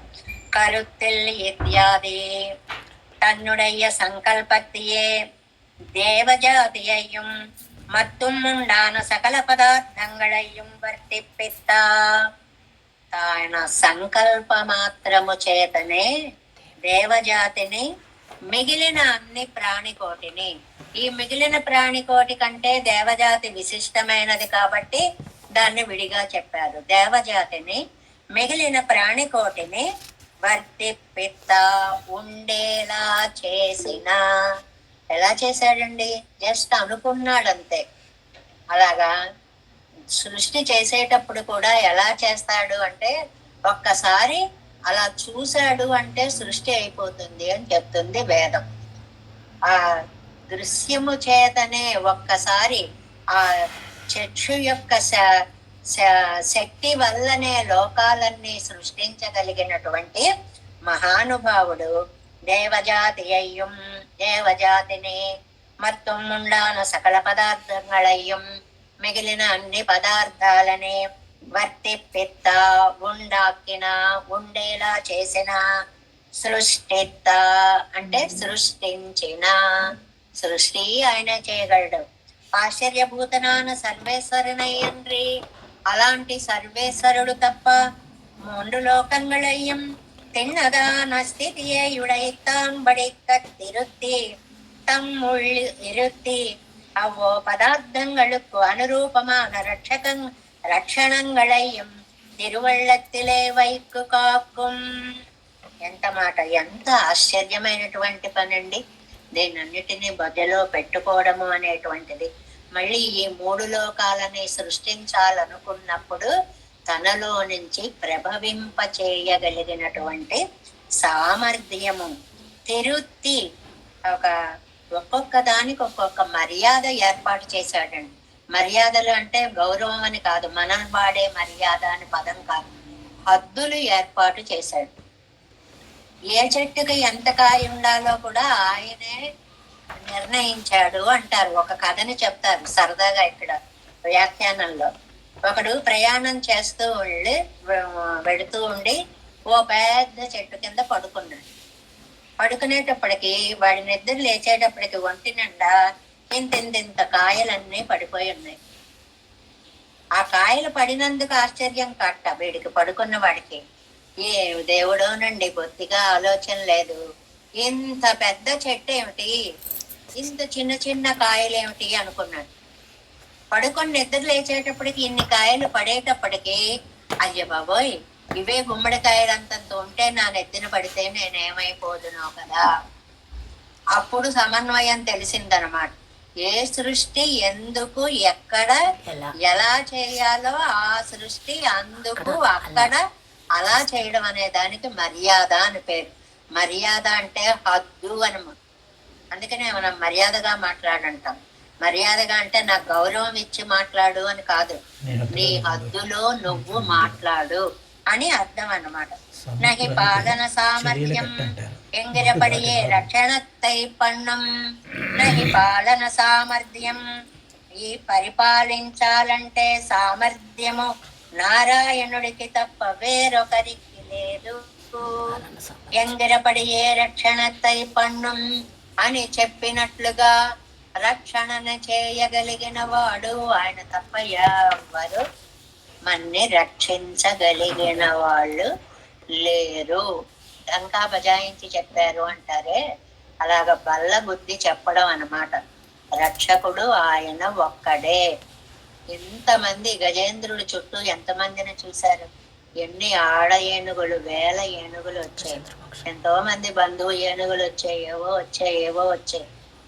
Speaker 1: కరుత్తిల్ ఇత్యాది தன்னுடைய சங்கல்பத்தையே தேவஜாதியையும் மற்றும் உண்டான சகல పదార్థங்களையும் వర్తిప్పిత్తా ఆయన సంకల్ప మాత్రము చేతనే దేవజాతిని మిగిలిన అన్ని ప్రాణికోటిని, ఈ మిగిలిన ప్రాణికోటి కంటే దేవజాతి విశిష్టమైనది కాబట్టి దాన్ని విడిగా చెప్పారు. దేవజాతిని మిగిలిన ప్రాణికోటిని వర్తిప్పిత్తా ఉండేలా చేసిన. ఎలా చేశాడండి? జస్ట్ అనుకున్నాడంతే. అలాగా సృష్టి చేసేటప్పుడు కూడా ఎలా చేస్తాడు అంటే ఒక్కసారి అలా చూశాడు అంటే సృష్టి అయిపోతుంది అని చెప్తుంది వేదం. ఆ దృశ్యము చేతనే ఒక్కసారి ఆ చక్షు యొక్క శక్తి వల్లనే లోకాలన్నీ సృష్టించగలిగినటువంటి మహానుభావుడు దేవజాతి అయ్యం, దేవజాతిని మొత్తం ఉండాన సకల పదార్థంగళయ్యం మిగిలిన అన్ని పదార్థాలని వర్తిప్పిత్త ఉండాకిన ఉండేలా చేసిన, సృష్టిత్త అంటే సృష్టించిన. సృష్టి ఆయన చేయగలడు. ఆశ్చర్యభూతనాన సర్వేశ్వరనయ్యండ్రి, అలాంటి సర్వేశ్వరుడు తప్ప 3 లోకங்களையும் தின்னதான ஸ்திதியை உடைத்தான் படித்திருத்தி தம்முள் இருத்தி அவ்வோ பதார்த்தங்களுக்கு அனுரூபமான రక్షణంగళయ్యం తిరువళ్ళత్తిలే వైకు కాకుం. ఎంత మాట, ఎంత ఆశ్చర్యమైనటువంటి పనండి. దీనన్నిటినీ బొద్దలో పెట్టుకోవడము అనేటువంటిది. మళ్ళీ ఈ 3 లోకాలని సృష్టించాలనుకున్నప్పుడు తనలో నుంచి ప్రభవింప చేయగలిగినటువంటి సామర్థ్యము. తిరుత్తి ఒక ఒక్కొక్క దానికి ఒక్కొక్క మర్యాద ఏర్పాటు చేశాడండి. మర్యాదలు అంటే గౌరవం అని కాదు, మనం వాడే మర్యాద అని పదం కాదు, హద్దులు ఏర్పాటు చేశాడు. ఏ చెట్టుకి ఎంత కాయ ఉండాలో కూడా ఆయనే నిర్ణయించాడు అంటారు. ఒక కథని చెప్తారు సరదాగా ఇక్కడ వ్యాఖ్యానంలో. ఒకడు ప్రయాణం చేస్తూ వెడుతూ ఉండి ఓ పెద్ద చెట్టు కింద పడుకున్నాడు. పడుకునేటప్పటికి వాడి నిద్ర లేచేటప్పటికి ఒంటి నిండా ఇంత కాయలన్నీ పడిపోయి ఉన్నాయి. ఆ కాయలు పడినందుకు ఆశ్చర్యం కట్ట వీడికి, పడుకున్న వాడికి. ఏ దేవుడోనండి, బొత్తిగా ఆలోచన లేదు. ఇంత పెద్ద చెట్టు ఏమిటి, ఇంత చిన్న చిన్న కాయలు ఏమిటి అనుకున్నాడు. పడుకొని నిద్ర లేచేటప్పటికి ఇన్ని కాయలు పడేటప్పటికి అయ్య బాబోయ్, ఇవే గుమ్మడికాయలు అంతంత ఉంటే నా నెత్తిన పడితే నేనేమైపోదునో కదా. అప్పుడు సమన్వయం తెలిసిందనమాట. ఏ సృష్టి ఎందుకు ఎక్కడ ఎలా చేయాలో ఆ సృష్టి అందుకు అక్కడ అలా చేయడం అనే దానికి మర్యాద అని పేరు. మర్యాద అంటే హద్దు అని, అందుకనే మనం మర్యాదగా మాట్లాడంటాం. మర్యాదగా అంటే నాకు గౌరవం ఇచ్చి మాట్లాడు అని కాదు, నీ హద్దులో నువ్వు మాట్లాడు అని అర్థం అన్నమాట. నహి పాలన సామర్థ్యం ఎంగిరపడియే రక్షణత్తై పన్నం. నహి పాలన సామర్థ్యం, ఈ పరిపాలించాలంటే సామర్థ్యము నారాయణుడికి తప్ప వేరొకరికి లేదు. ఎంగిరపడియే రక్షణత్తై పన్నం అని చెప్పినట్లుగా రక్షణను చేయగలిగిన వాడు ఆయన తప్ప ఎవరు మన్ని రక్షించగలిగిన వాళ్ళు లేరు. డంకా బజాయించి చెప్పారు అంటారే, అలాగ బల్ల బుద్ధి చెప్పడం అన్నమాట. రక్షకుడు ఆయన ఒక్కడే. ఇంతమంది గజేంద్రుడి చుట్టూ ఎంతమందిని చూశారు, ఎన్ని ఆడ ఏనుగులు, వేల ఏనుగులు వచ్చాయి, ఎంతో మంది బంధువు ఏనుగులు వచ్చాయి, ఏవో వచ్చాయి.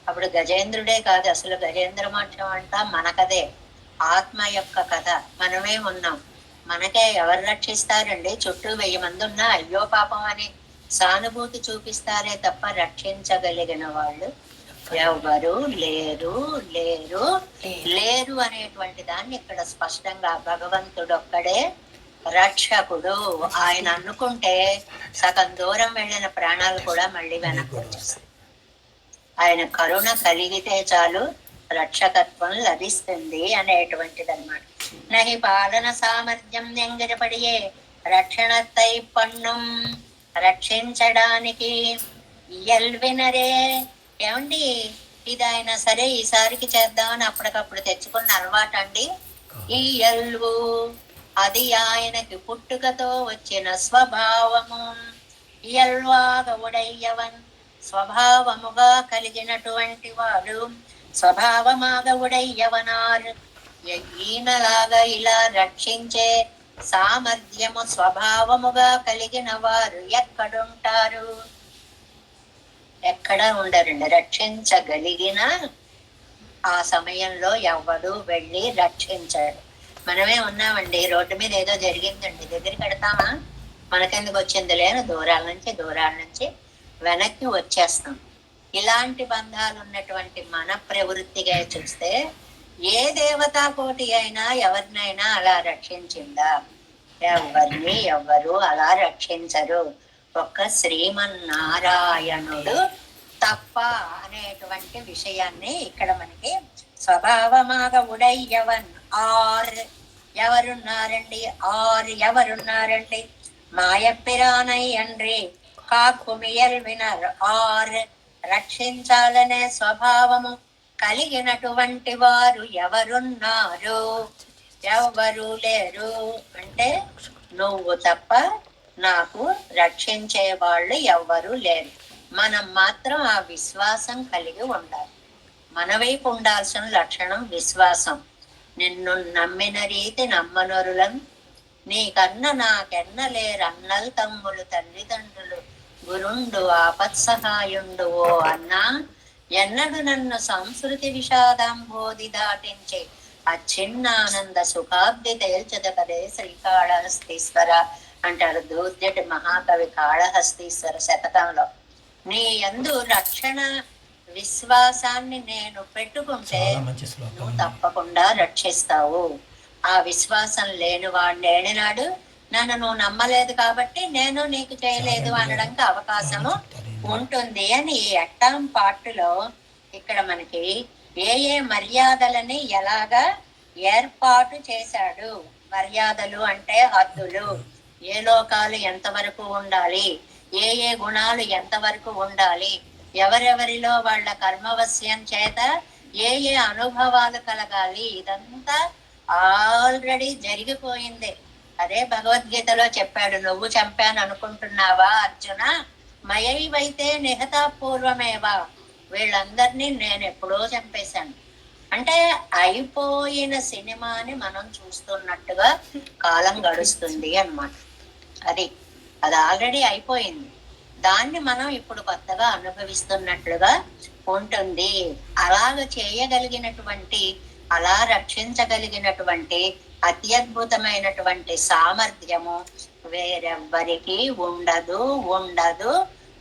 Speaker 1: అప్పుడు గజేంద్రుడే కాదు, అసలు గజేంద్ర మోక్షం అంటా మనకదే, ఆత్మ యొక్క కథ. మనమే ఉన్నాం, మనకే ఎవరు రక్షిస్తారండి? చుట్టూ 1000 మంది ఉన్నా అయ్యో పాపం అని సానుభూతి చూపిస్తారే తప్ప రక్షించగలిగిన వాళ్ళు ఎవరు లేరు లేరు లేరు అనేటువంటి దాన్ని ఇక్కడ స్పష్టంగా భగవంతుడొక్కడే రక్షకుడు. ఆయన అనుకుంటే సగం దూరం వెళ్ళిన ప్రాణాలు కూడా మళ్ళీ వెనక్కి వచ్చేస్తాయి. ఆయన కరుణ కలిగితే చాలు రక్షకత్వం లభిస్తుంది అనేటువంటిది అనమాట. నహి పాలన సామర్థ్యం ఎంగిరపడియే రక్షణత్తై పన్నం, రక్షించడానికి ఎల్వినరే. ఏమండి, ఇది ఆయన సరే ఈసారికి చేద్దామని అప్పటికప్పుడు తెచ్చుకున్న అలవాటు అండి ఈ ఎల్వు. అది ఆయనకి పుట్టుకతో వచ్చిన స్వభావము. ఎల్వాగ ఉడయ్యవన్, స్వభావముగా కలిగినటువంటి వాడు. స్వభావమాగ ఉడయ్యవనార్, ఈయనలాగా ఇలా రక్షించే సామర్థ్యము స్వభావముగా కలిగిన వారు ఎక్కడుంటారు? ఎక్కడ ఉండరండి. రక్షించగలిగిన ఆ సమయంలో ఎవడు వెళ్ళి రక్షించాడు. మనమే ఉన్నామండి, రోడ్డు మీద ఏదో జరిగిందండి, దగ్గరికి పెడతామా, మనకెందుకు వచ్చింది లేని దూరాల నుంచి వెనక్కి వచ్చేస్తాం. ఇలాంటి బంధాలు ఉన్నటువంటి మన ప్రవృత్తిగా చూస్తే ఏ దేవతా కోటి అయినా ఎవరినైనా అలా రక్షించిందా? ఎవరు అలా రక్షించరు. ఒక్క శ్రీమన్నారాయణుడు తప్ప అనేటువంటి విషయాన్ని ఇక్కడ మనకి స్వభావమాగా ఉడయ్యవన్ ఆర్ ఎవరున్నారండి? మాయప్పిరానై అండ్రి కాకుమియల్ వినర్ ఆర్, రక్షించాలనే స్వభావము కలిగినటువంటి వారు ఎవరున్నారు? ఎవరు లేరు. అంటే నువ్వు తప్ప నాకు రక్షించే వాళ్ళు ఎవ్వరూ లేరు. మనం మాత్రం ఆ విశ్వాసం కలిగి ఉండాలి. మన వైపు ఉండాల్సిన లక్షణం విశ్వాసం. నిన్ను నమ్మిన రీతి నమ్మనరులం, నీకన్న నాకెన్న లేరన్నల్ తమ్ములు తల్లిదండ్రులు గురుండు ఆపత్సహాయుండు ఓ అన్నా, ఎన్నడు నన్ను సంస్కృతి విషాదాంబోధి దాటించే అచ్చిన్నానంద సుఖాబ్ది తేల్చద కదే శ్రీకాళహస్తీశ్వర అంటారు దూద్యటి మహాకవి కాళహస్తీశ్వర శతకంలో. నీ యందు రక్షణ విశ్వాసాన్ని నేను పెట్టుకుంటే నువ్వు తప్పకుండా రక్షిస్తావు. ఆ విశ్వాసం లేనినాడు నన్ను నువ్వు నమ్మలేదు కాబట్టి నేను నీకు చేయలేదు అనడానికి అవకాశము ఉంటుంది అని ఈ ఎట్టాం పార్టులో ఇక్కడ మనకి ఏ ఏ మర్యాదలని ఎలాగా ఏర్పాటు చేశాడు. మర్యాదలు అంటే హద్దులు, ఏ లోకాలు ఎంతవరకు ఉండాలి, ఏ ఏ గుణాలు ఎంతవరకు ఉండాలి, ఎవరెవరిలో వాళ్ళ కర్మవశ్యం చేత ఏ ఏ అనుభవాలు కలగాలి, ఇదంతా ఆల్రెడీ జరిగిపోయింది. అదే భగవద్గీతలో చెప్పాడు, నువ్వు చంపాను అనుకుంటున్నావా అర్జున, మయైవైతే నిహతాపూర్వమేవా, వీళ్ళందరినీ నేను ఎప్పుడో చంపేశాను. అంటే అయిపోయిన సినిమాని మనం చూస్తున్నట్టుగా కాలం గడుస్తుంది అన్నమాట. అది ఆల్రెడీ అయిపోయింది, దాన్ని మనం ఇప్పుడు కొత్తగా అనుభవిస్తున్నట్లుగా ఉంటుంది. అలాగ చేయగలిగినటువంటి, అలా రక్షించగలిగినటువంటి అత్యద్భుతమైనటువంటి సామర్థ్యము వేరెవ్వరికి ఉండదు ఉండదు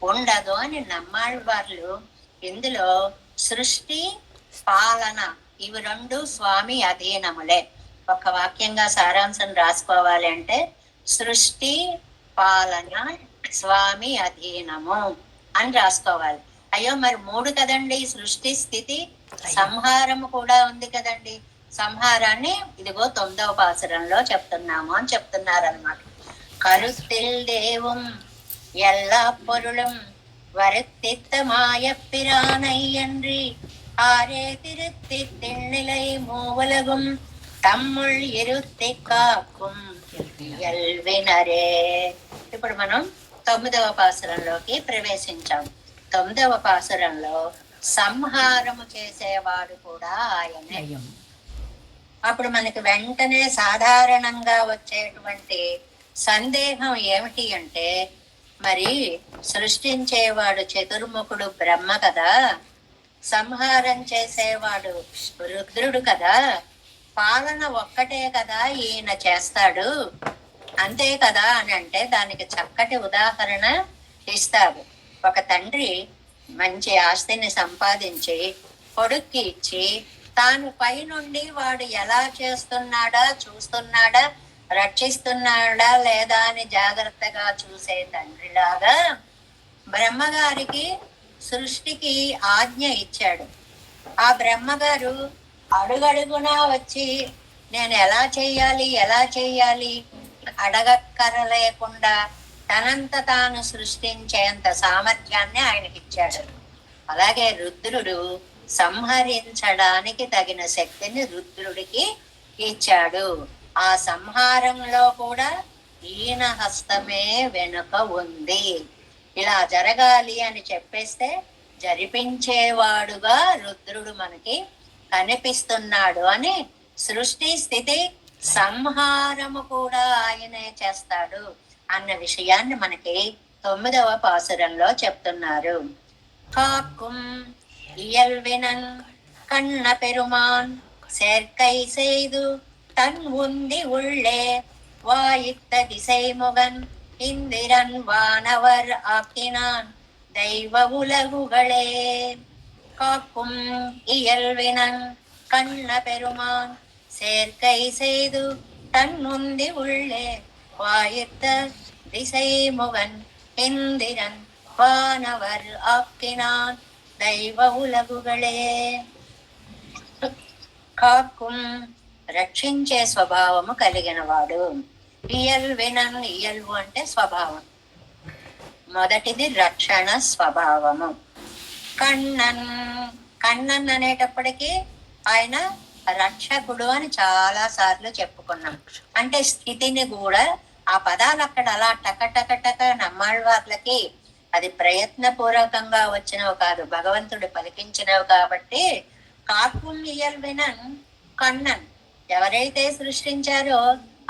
Speaker 1: ఉండదు అని నమ్మాళ్ళవార్లు ఇందులో సృష్టి పాలన ఇవి రెండు స్వామి అధీనములే. ఒక వాక్యంగా సారాంశం రాసుకోవాలి అంటే సృష్టి పాలన స్వామి అధీనము అని రాసుకోవాలి. అయ్యో మరి మూడు కదండి, సృష్టి స్థితి సంహారము కూడా ఉంది కదండి. సంహారాన్ని ఇదిగో 9వ పాసురంలో చెప్తున్నాము అని చెప్తున్నారనమాట. కరుత్తిల్ దేవం எல்லா பொருளும் வருத்தித்த மாயப்பிரானையன்றி ஆரே திருத்தி திண்ணிலை மூவலகும் తమ్ముళ్ ఇరుత్తి కాకుం ఎల్వినరే. ఇప్పుడు మనం 9వ పాసురంలోకి ప్రవేశించాం. 9వ పాసురంలో సంహారము చేసేవాడు కూడా ఆయనే. అప్పుడు మనకి వెంటనే సాధారణంగా వచ్చేటువంటి సందేహం ఏమిటి అంటే, మరి సృష్టించేవాడు చతుర్ముఖుడు బ్రహ్మ కదా, సంహారం చేసేవాడు రుద్రుడు కదా, పాలన ఒక్కటే కదా ఈయన చేస్తాడు అంతే కదా అని అంటే దానికి చక్కటి ఉదాహరణ ఇస్తాడు. ఒక తండ్రి మంచి ఆస్తిని సంపాదించి కొడుక్కి ఇచ్చి తాను పైనుండి వాడు ఎలా చేస్తున్నాడా, చూస్తున్నాడా, రక్షిస్తున్నాడా లేదా అని జాగ్రత్తగా చూసే తండ్రిలాగా బ్రహ్మగారికి సృష్టికి ఆజ్ఞ ఇచ్చాడు. ఆ బ్రహ్మగారు అడుగడుగునా వచ్చి నేను ఎలా చెయ్యాలి అడగక్కరలేకుండా తనంత తాను సృష్టించేంత సామర్థ్యాన్ని ఆయనకి ఇచ్చాడు. అలాగే రుద్రుడు సంహరించడానికి తగిన శక్తిని రుద్రుడికి ఇచ్చాడు. ఆ సంహారంలో కూడా ఈయన హస్తమే వెనుక ఉంది. ఇలా జరగాలి అని చెప్పేస్తే జరిపించేవాడుగా రుద్రుడు మనకి కనిపిస్తున్నాడు అని సృష్టి స్థితి సంహారము కూడా ఆయనే చేస్తాడు అన్న విషయాన్ని మనకి 9వ పాసురంలో చెప్తున్నారు. కాక్కుం ఇయల్వినన్ కన్న పెరుమాన్ சேர்க்கை செய்து தன் உந்தி உள்ளே வாயித்த திசைமுகன் இந்திரன் வானவர் ஆக்கினான் தெய்வ உலகுகளே. காக்கும் இயல்வினன் கண்ண பெருமான் சேர்க்கை செய்து தன் உந்தி உள்ளே வாயித்த திசைமுகன் இந்திரன் வானவர் ஆக்கினான் దైవ ఉలగుగళే. కాక్కుం రక్షించే స్వభావము కలిగిన వాడు. ఇయల్వినన్, ఇయల్వు అంటే స్వభావం. మొదటిది రక్షణ స్వభావము. కണ്ണన్, కണ്ണన్ అనేటప్పటికీ ఆయన రక్షకుడు అని చాలా సార్లు చెప్పుకున్నాం. అంటే స్థితిని కూడా ఆ పదాలు అక్కడ అలా టక నమ్మాళ్ళవార్లకి అది ప్రయత్నపూర్వకంగా వచ్చినవి కాదు, భగవంతుడు పలికించినవి కాబట్టి కాక్కుం ఇయల్వినన్ కన్నన్, ఎవరైతే సృష్టించారో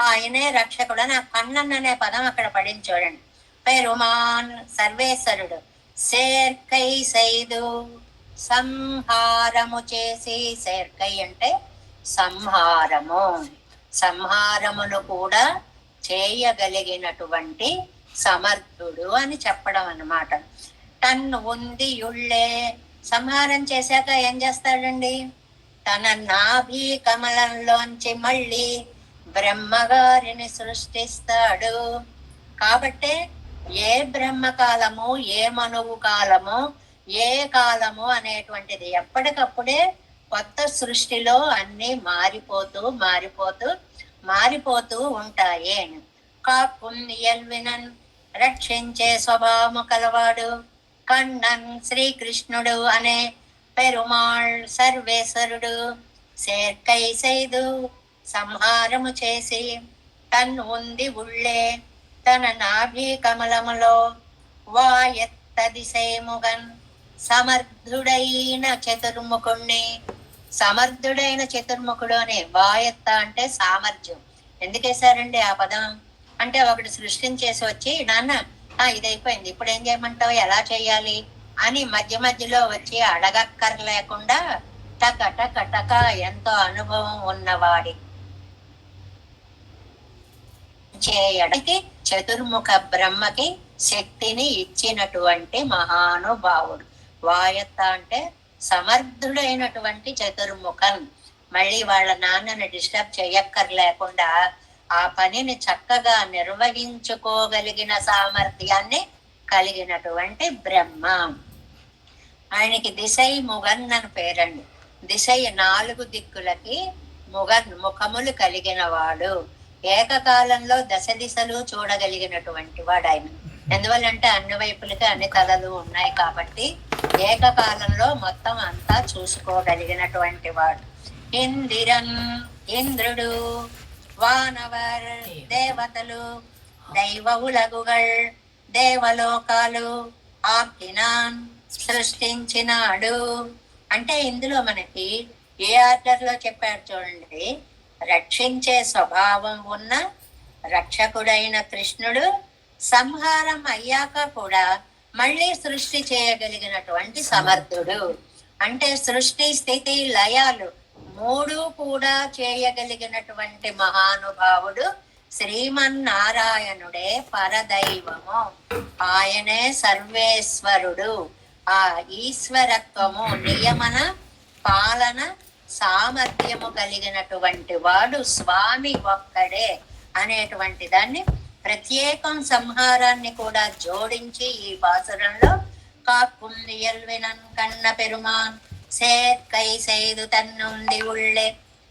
Speaker 1: ఆయనే రక్షకుడు అని ఆ కన్నన్ అనే పదం అక్కడ పడింది చూడండి. పెరుమాన్ సర్వేశ్వరుడు, సేర్కై సైదు సంహారము చేసి, సేర్కై అంటే సంహారము, సంహారమును కూడా చేయగలిగినటువంటి సమర్థుడు అని చెప్పడం అన్నమాట. తన్ను ఉంది యుళ్ళే సంహారం చేశాక ఏం చేస్తాడండి? తన నాభి కమలంలోంచి మళ్ళీ బ్రహ్మగారిని సృష్టిస్తాడు. కాబట్టే ఏ బ్రహ్మకాలము, ఏ మనువు కాలము, ఏ కాలము అనేటువంటిది ఎప్పటికప్పుడే కొత్త సృష్టిలో అన్ని మారిపోతూ మారిపోతూ మారిపోతూ ఉంటాయి. కాపుణ్యల్వినన్ రక్షించే స్వభావము కలవాడు కన్నన్ శ్రీకృష్ణుడు అనే పెరుమాళ్ సర్వేశ్వరుడు சேர்க்கை செய்து సంహారము చేసి తన్ను ఉంది ఉళ్ళే తన నాభి కమలములో వాయత్తదిశయముగన్ సమర్థుడైన చతుర్ముఖుణ్ణి. సమర్థుడైన చతుర్ముఖుడు అనే వాయత్త అంటే సామర్థ్యం. ఎందుకేసారండి ఆ పదం అంటే ఒకటి సృష్టించేసి వచ్చి నాన్న ఇదైపోయింది ఇప్పుడు ఏం చేయమంటావు, ఎలా చేయాలి అని మధ్య మధ్యలో వచ్చి అడగక్కర్లేకుండా టక టక టక ఎంతో అనుభవం ఉన్నవాడి చేయడానికి చతుర్ముఖ బ్రహ్మకి శక్తిని ఇచ్చినటువంటి మహానుభావుడు. వాయత్త అంటే సమర్థుడైనటువంటి చతుర్ముఖం. మళ్ళీ వాళ్ళ నాన్నని డిస్టర్బ్ చేయక్కర్లేకుండా ఆ పనిని చక్కగా నిర్వహించుకోగలిగిన సామర్థ్యాన్ని కలిగినటువంటి బ్రహ్మ. ఆయనకి దిశై ముగన్ అని పేరండి. దిశై 4 దిక్కులకి ముఖములు కలిగిన వాడు. ఏకకాలంలో దశ దిశలు చూడగలిగినటువంటి వాడు ఆయన. ఎందువల్లంటే అన్ని వైపులకి అన్ని తలలు ఉన్నాయి కాబట్టి ఏకకాలంలో మొత్తం అంతా చూసుకోగలిగినటువంటి వాడు. ఇందిరన్ ఇంద్రుడు, వానవర్ దేవతలు, దైవవులగుగల్ దేవలోకాలు ఆప్తినాన్ సృష్టించినాడు. అంటే ఇందులో మనకి ఏ ఆర్డర్ లో చెప్పాడు చూడండి. రక్షించే స్వభావం ఉన్న రక్షకుడైన కృష్ణుడు సంహారం అయ్యాక కూడా మళ్ళీ సృష్టి చేయగలిగినటువంటి సమర్థుడు. అంటే సృష్టి స్థితి లయాలు 3 కూడా చేయగలిగినటువంటి మహానుభావుడు శ్రీమన్నారాయణుడే పరదైవము. ఆయనే సర్వేశ్వరుడు. ఆ ఈశ్వరత్వము, నియమన పాలన సామర్థ్యము కలిగినటువంటి వాడు స్వామి ఒక్కడే అనేటువంటి దాన్ని ప్రత్యేకం సంహారాన్ని కూడా జోడించి ఈ పాసురంలో కాపుణ్యల్వినన్ కన్న పెరుమాన్ சேர்க்கை செய்து தன்னுண்டி உள்ளே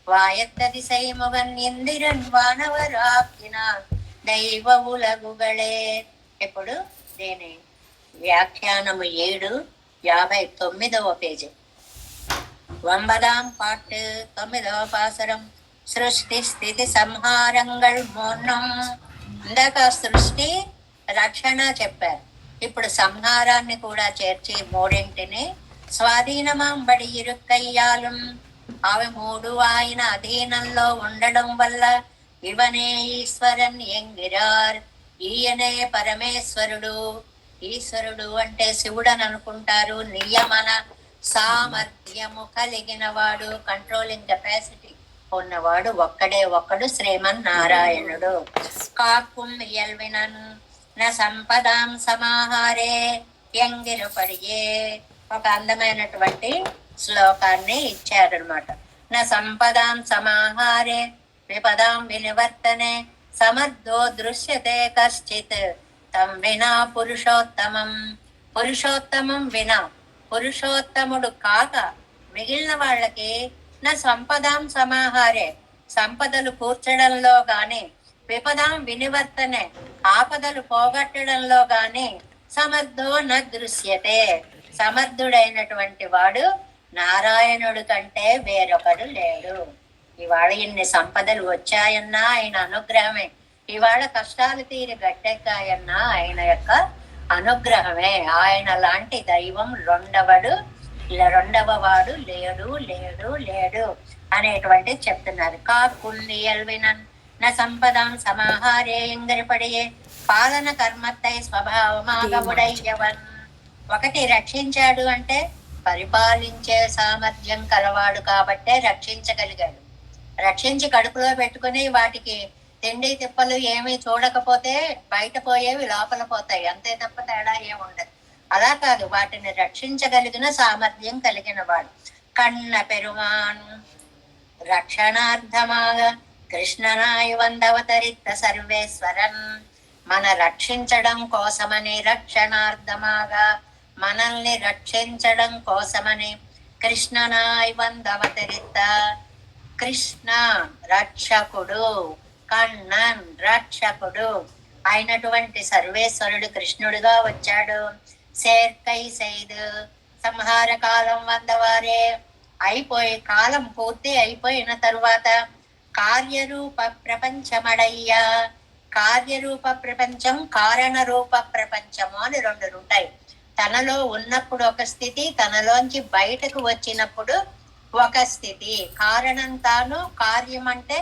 Speaker 1: వాయత్తది సైముగన్ ఇందిరన్ వానవరాకినాన్ దైవ ఉలగుగళే. ఇప్పుడు దీని వ్యాఖ్యానము 7:59వ పేజీ. 9ஆம் பாட்டு 9వ పాసరం. సృష్టి స్థితి సంహారంగల్ మూర్ణం. ఇందాక సృష్టి రక్షణ చెప్పారు, ఇప్పుడు సంహారాన్ని కూడా చేర్చి 3 స్వాధీనమాంబడి ఇరుక్కయ్యాలు. అవి 3 ఆయన అధీనంలో ఉండడం వల్ల ఇవనే ఈశ్వరన్ ఎంగిరార్, ఈయనే పరమేశ్వరుడు. ఈశ్వరుడు అంటే శివుడని అనుకుంటారు. నియమన సామర్థ్యము కలిగిన వాడు, కంట్రోలింగ్ కెపాసిటీ ఉన్నవాడు ఒక్కడే ఒక్కడు శ్రీమన్నారాయణుడు. కాకుం ఎల్వినన్ న సంపదాం సమాహారే ఎంగిరుపడియే. ఒక అందమైనటువంటి శ్లోకాన్ని ఇచ్చారనమాట. న సంపదాం సమాహారే విపదాం వినివర్తనే సమర్థో దృశ్యతే కశ్చిత్ తం వినా పురుషోత్తమం. పురుషోత్తమం వినా, పురుషోత్తముడు కాక మిగిలిన వాళ్ళకి నా సంపదాం సమాహారే, సంపదలు కూర్చడంలో గాని, విపదాం వినివర్తనే, ఆపదలు పోగొట్టడంలో గాని, సమర్థో న దృశ్యతే, సమర్థుడైనటువంటి వాడు నారాయణుడు కంటే వేరొకడు లేడు. ఇవాళ ఇన్ని సంపదలు వచ్చాయన్నా ఆయన అనుగ్రహమే. ఇవాళ కష్టాలు తీరి గట్టెక్కాయన్నా ఆయన యొక్క అనుగ్రహమే. ఆయన లాంటి దైవం రెండవ వాడు లేడు లేడు లేడు అనేటువంటి చెప్తున్నారు. కాకుల్నియల్వినన్ న సంపదాం సమాహారే ఎంగరిపడియే పాలన కర్మత్తై స్వభావమాగముడయ్యవన్. ఒకటి రక్షించాడు అంటే పరిపాలించే సామర్థ్యం కలవాడు కాబట్టే రక్షించగలిగాడు. రక్షించి కడుపులో పెట్టుకుని వాటికి తిండి తిప్పలు ఏమీ చూడకపోతే బయట పోయేవి లోపల పోతాయి, అంతే తప్ప తేడా ఏముండదు. అలా కాదు, వాటిని రక్షించగలిగిన సామర్థ్యం కలిగిన వాడు. కన్న పెరుమాన్ రక్షణార్థమాగ కృష్ణనాయ వందవతరిత సర్వేశ్వరన్. మన రక్షించడం కోసమని, రక్షణార్థమాగా మనల్ని రక్షించడం కోసమని కృష్ణనాయ వందవతరిత. కృష్ణ రక్షకుడు, కన్నన్ రక్షకుడు అయినటువంటి సర్వేశ్వరుడు కృష్ణుడిగా వచ్చాడు. సేర్కై సైదు సంహార కాలం వందవారే, అయిపోయి కాలం పూర్తి అయిపోయిన తరువాత కార్యరూప ప్రపంచమడయ్యా. కార్యరూప ప్రపంచం, కారణ రూప ప్రపంచము అని రెండు ఉంటాయి. తనలో ఉన్నప్పుడు ఒక స్థితి, తనలోంచి బయటకు వచ్చినప్పుడు ఒక స్థితి. కారణం తాను, కార్యం అంటే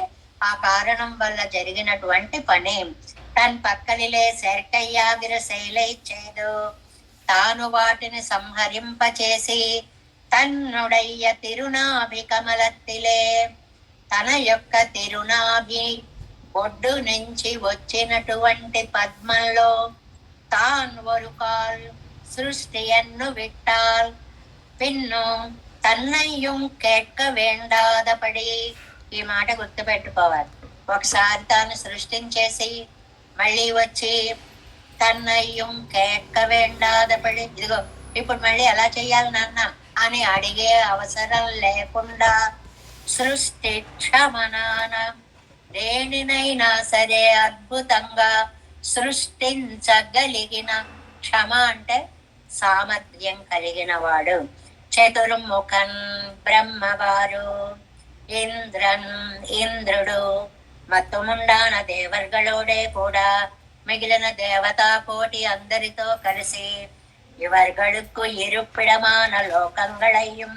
Speaker 1: ఆ కారణం వల్ల జరిగినటువంటి పని. తన్ పక్కలిలే శర్కయ్యాగిర శైలై చేదు, తాను వాటిని సంహరింపచేసి తన్నుడయ్య తిరునాభి కమలత్తిలే, తన యొక్క తిరునాభి ఒడ్డు నుంచి వచ్చినటువంటి పద్మంలో తాన్ ఒరుకాల్ సృష్టియన్ను విట్టాల్ పిన్ను తన్నయ్యం కేట్క వేండాదపడి. ఈ మాట గుర్తుపెట్టుకోవాలి. ఒకసారి తాను సృష్టించేసి మళ్ళీ వచ్చి తన్నయ్యం కేట్క వేండాదపడి, ఇదిగో ఇప్పుడు మళ్ళీ ఎలా చెయ్యాలి నాన్న అని అడిగే అవసరం లేకుండా సృష్టి క్షమనాన దేనినైనా సరే అద్భుతంగా సృష్టించగలిగిన, క్షమ అంటే సామర్థ్యం కలిగిన వాడు. చతుర్ముఖన్ బ్రహ్మవారు ఇంద్రన్ ఇంద్రుడు మత్తుముండాన దేవర్గళోడే కూడా మిగిలిన దేవతా కోటి అందరితో కలిసి ఇవర్గళుక్కు ఇరుప్పిడమాన లోకంగళయ్యం,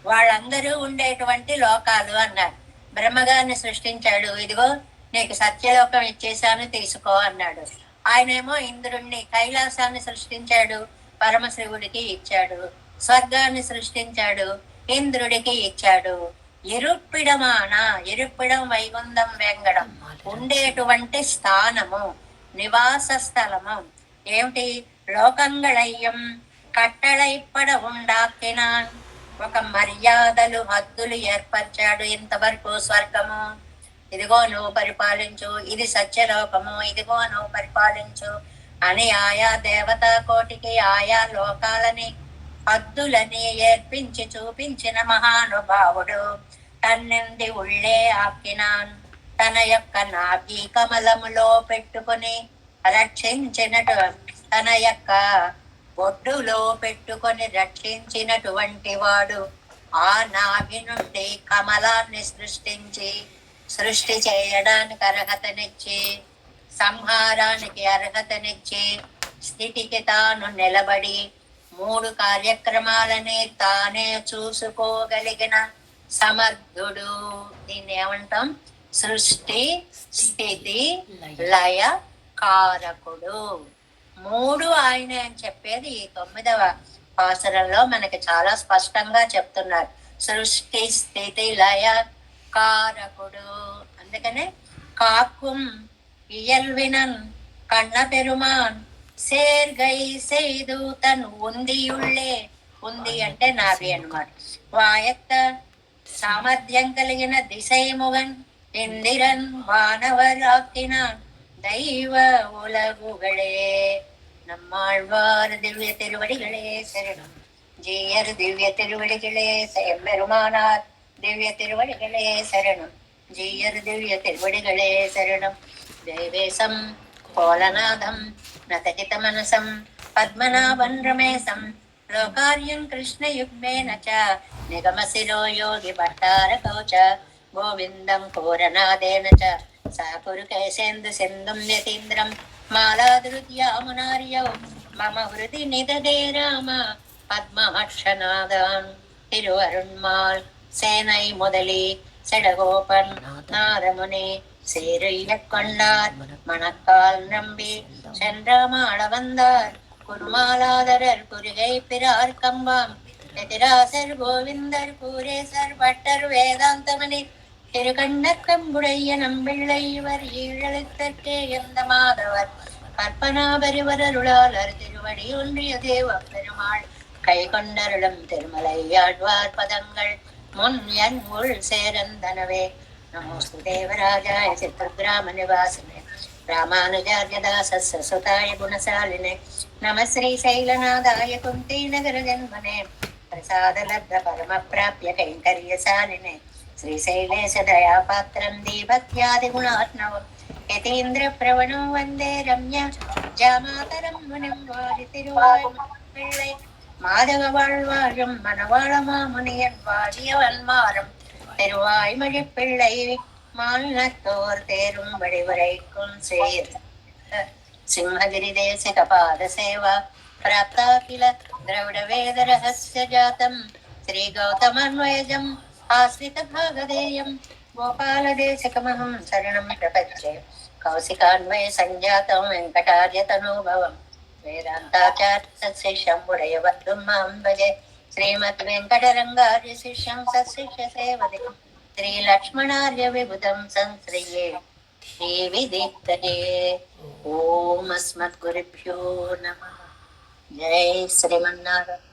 Speaker 1: వాళ్ళందరూ ఉండేటువంటి లోకాలు అన్నాడు. బ్రహ్మగారిని సృష్టించాడు, ఇదిగో నీకు సత్యలోకం ఇచ్చేసాను తీసుకో అన్నాడు. ఆయనేమో ఇంద్రుణ్ణి కైలాసాన్ని సృష్టించాడు, పరమశివుడికి ఇచ్చాడు. స్వర్గాన్ని సృష్టించాడు, ఇంద్రుడికి ఇచ్చాడు. ఇరుప్పిడమాన, ఇరుప్పిడం వైగుండం వెంగడం, ఉండేటువంటి స్థానము, నివాస స్థలము ఏమిటి? లోకంగళయ్యం కట్టళైప్పడ ఉండాకినాన్, ఒక మర్యాదలు హద్దులు ఏర్పరిచాడు. ఇంతవరకు స్వర్గము, ఇదిగో నువ్వు పరిపాలించు, ఇది సత్యలోకము, ఇదిగో నువ్వు పరిపాలించు అని ఆయా దేవతా కోటికి ఆయా లోకాలని హద్దులని ఏర్పించి చూపించిన మహానుభావుడు. తన్నింది ఉళ్ళే ఆకినాన్, తన యొక్క నాభి కమలములో పెట్టుకుని రక్షించినటు, తన యొక్క బొడ్డులో పెట్టుకొని రక్షించినటువంటి వాడు ఆ నాభి నుండి కమలాన్ని సృష్టించి సృష్టి చేయడానికి అర్హతనిచ్చి, సంహారానికి అర్హతనిచ్చి, స్థితికి తాను నిలబడి 3 కార్యక్రమాలని తానే చూసుకోగలిగిన సమర్థుడు. దీన్ని ఏమంటాం? సృష్టి, స్థితి, లయ, కారకుడు. 3 ఆయనే అని చెప్పేది ఈ 9వ పాసురంలో మనకి చాలా స్పష్టంగా చెప్తున్నారు. సృష్టి, స్థితి, లయ, కారకుడు. అందుకనే కాక్కుం ఇయల్వినన్ కన్న పెరుమాన్ சேர்கை செய்து தன் ఉందియుళ్ళే, ఉంది అంటే నాభి అన్నమాట. వాయత్త సామర్థ్యం కలిగిన దిశైముగన్ ఇందిరన్ వానవరాకిన దైవ ఉలగుகளே. நம்மாழ்வார் திவ்ய திருவடிகளே சரணம். ஜீயர் திவ்ய திருவடிகளே எம்பெருமானார் திவ்ய திருவடிகளே சரணம். ஜீயர் திவ்ய திருவடிகளே சரணம். தேவேசம் కోలనాథం నతకిత మనసం పద్మనాభం రమేశం లోకార్యం కృష్ణయుగ్మేన చ నిగమశిలో యోగి భట్టారకౌ చ గోవిందం కోరనాదేన చ సాకురు కేశేందు సింధుం యతీంద్రం మాలాదృత్యామునార్యౌ మమ హృది నిదదే రామ పద్మహర్షనాదాన్. తిరువరుణ్మాల్ சேனை முதலி செடகோபன் நாதமுனி சேரைய கொண்டார் மணக்கால் நம்பி சென்றமாள வந்தார் குருமாலாதரர் குருகை பிறார் கம்பாம் எதிராசர் கோவிந்தர் கூரேசர் பட்டர் வேதாந்தமணி திருக்கண்ணக்கம்புடைய நம்பிள்ளை இவர் ஈழத்தற்கே எந்த மாதவர் கற்பனாபரிவரருளாளர் திருவடி ஒன்றிய தேவ பெருமாள் கை கொண்டருளும் திருமலையாழ்வார் பதங்கள் முன் என் உள் சேரந்தனவே. நமோஸ்து தேவராஜாய சித்தகிராம நிவாசினே ராமானுஜார்யதாசஸ்ய சுதாய குணசாலினே நம శ్రీశైలనాథాయ కుంతీ నగర జన్మనే ప్రసాదలబ్ధ పరమ ప్రాప్య కైంకర్యశాలినే శ్రీశైలేశ దయాపాత్రం దీభక్త్యాది గుణాత్మవం యతీంద్ర ప్రవణం వందే రమ్య జామాతరం మునిం వారి తిరువాయి మాధవ வாழ்வாழும் மணவாள மாமுனியன் வாழிய வன்மாரம் திருவாய்மொழி பிள்ளை மாநிலத்தோர் தேரும் வடிவரைக்கும் சேர் सिंहगिरी देशिक पाद सेवा प्राप्ता किल द्रविड़ वेद रहस्य जातम श्री गौतमन्वयजम आश्रित भागधेयम गोपाल देशिक महं शरणं प्रपच्ये कौशिकान्वय संजातं वेंकटार्य तनुभवम वेदांताचार्य सत्शिष्यं उडयवद्दुं मां भजे श्रीमद् वेंकटरंगार्य शिष्यं सत्शिष्य सेवदे श्री लक्ष्मणार्य विबुधं संश्रये श्रीविदीप्तये। ओम अस्मद्गुरुभ्यो नमः। जय श्रीमन्नारायण।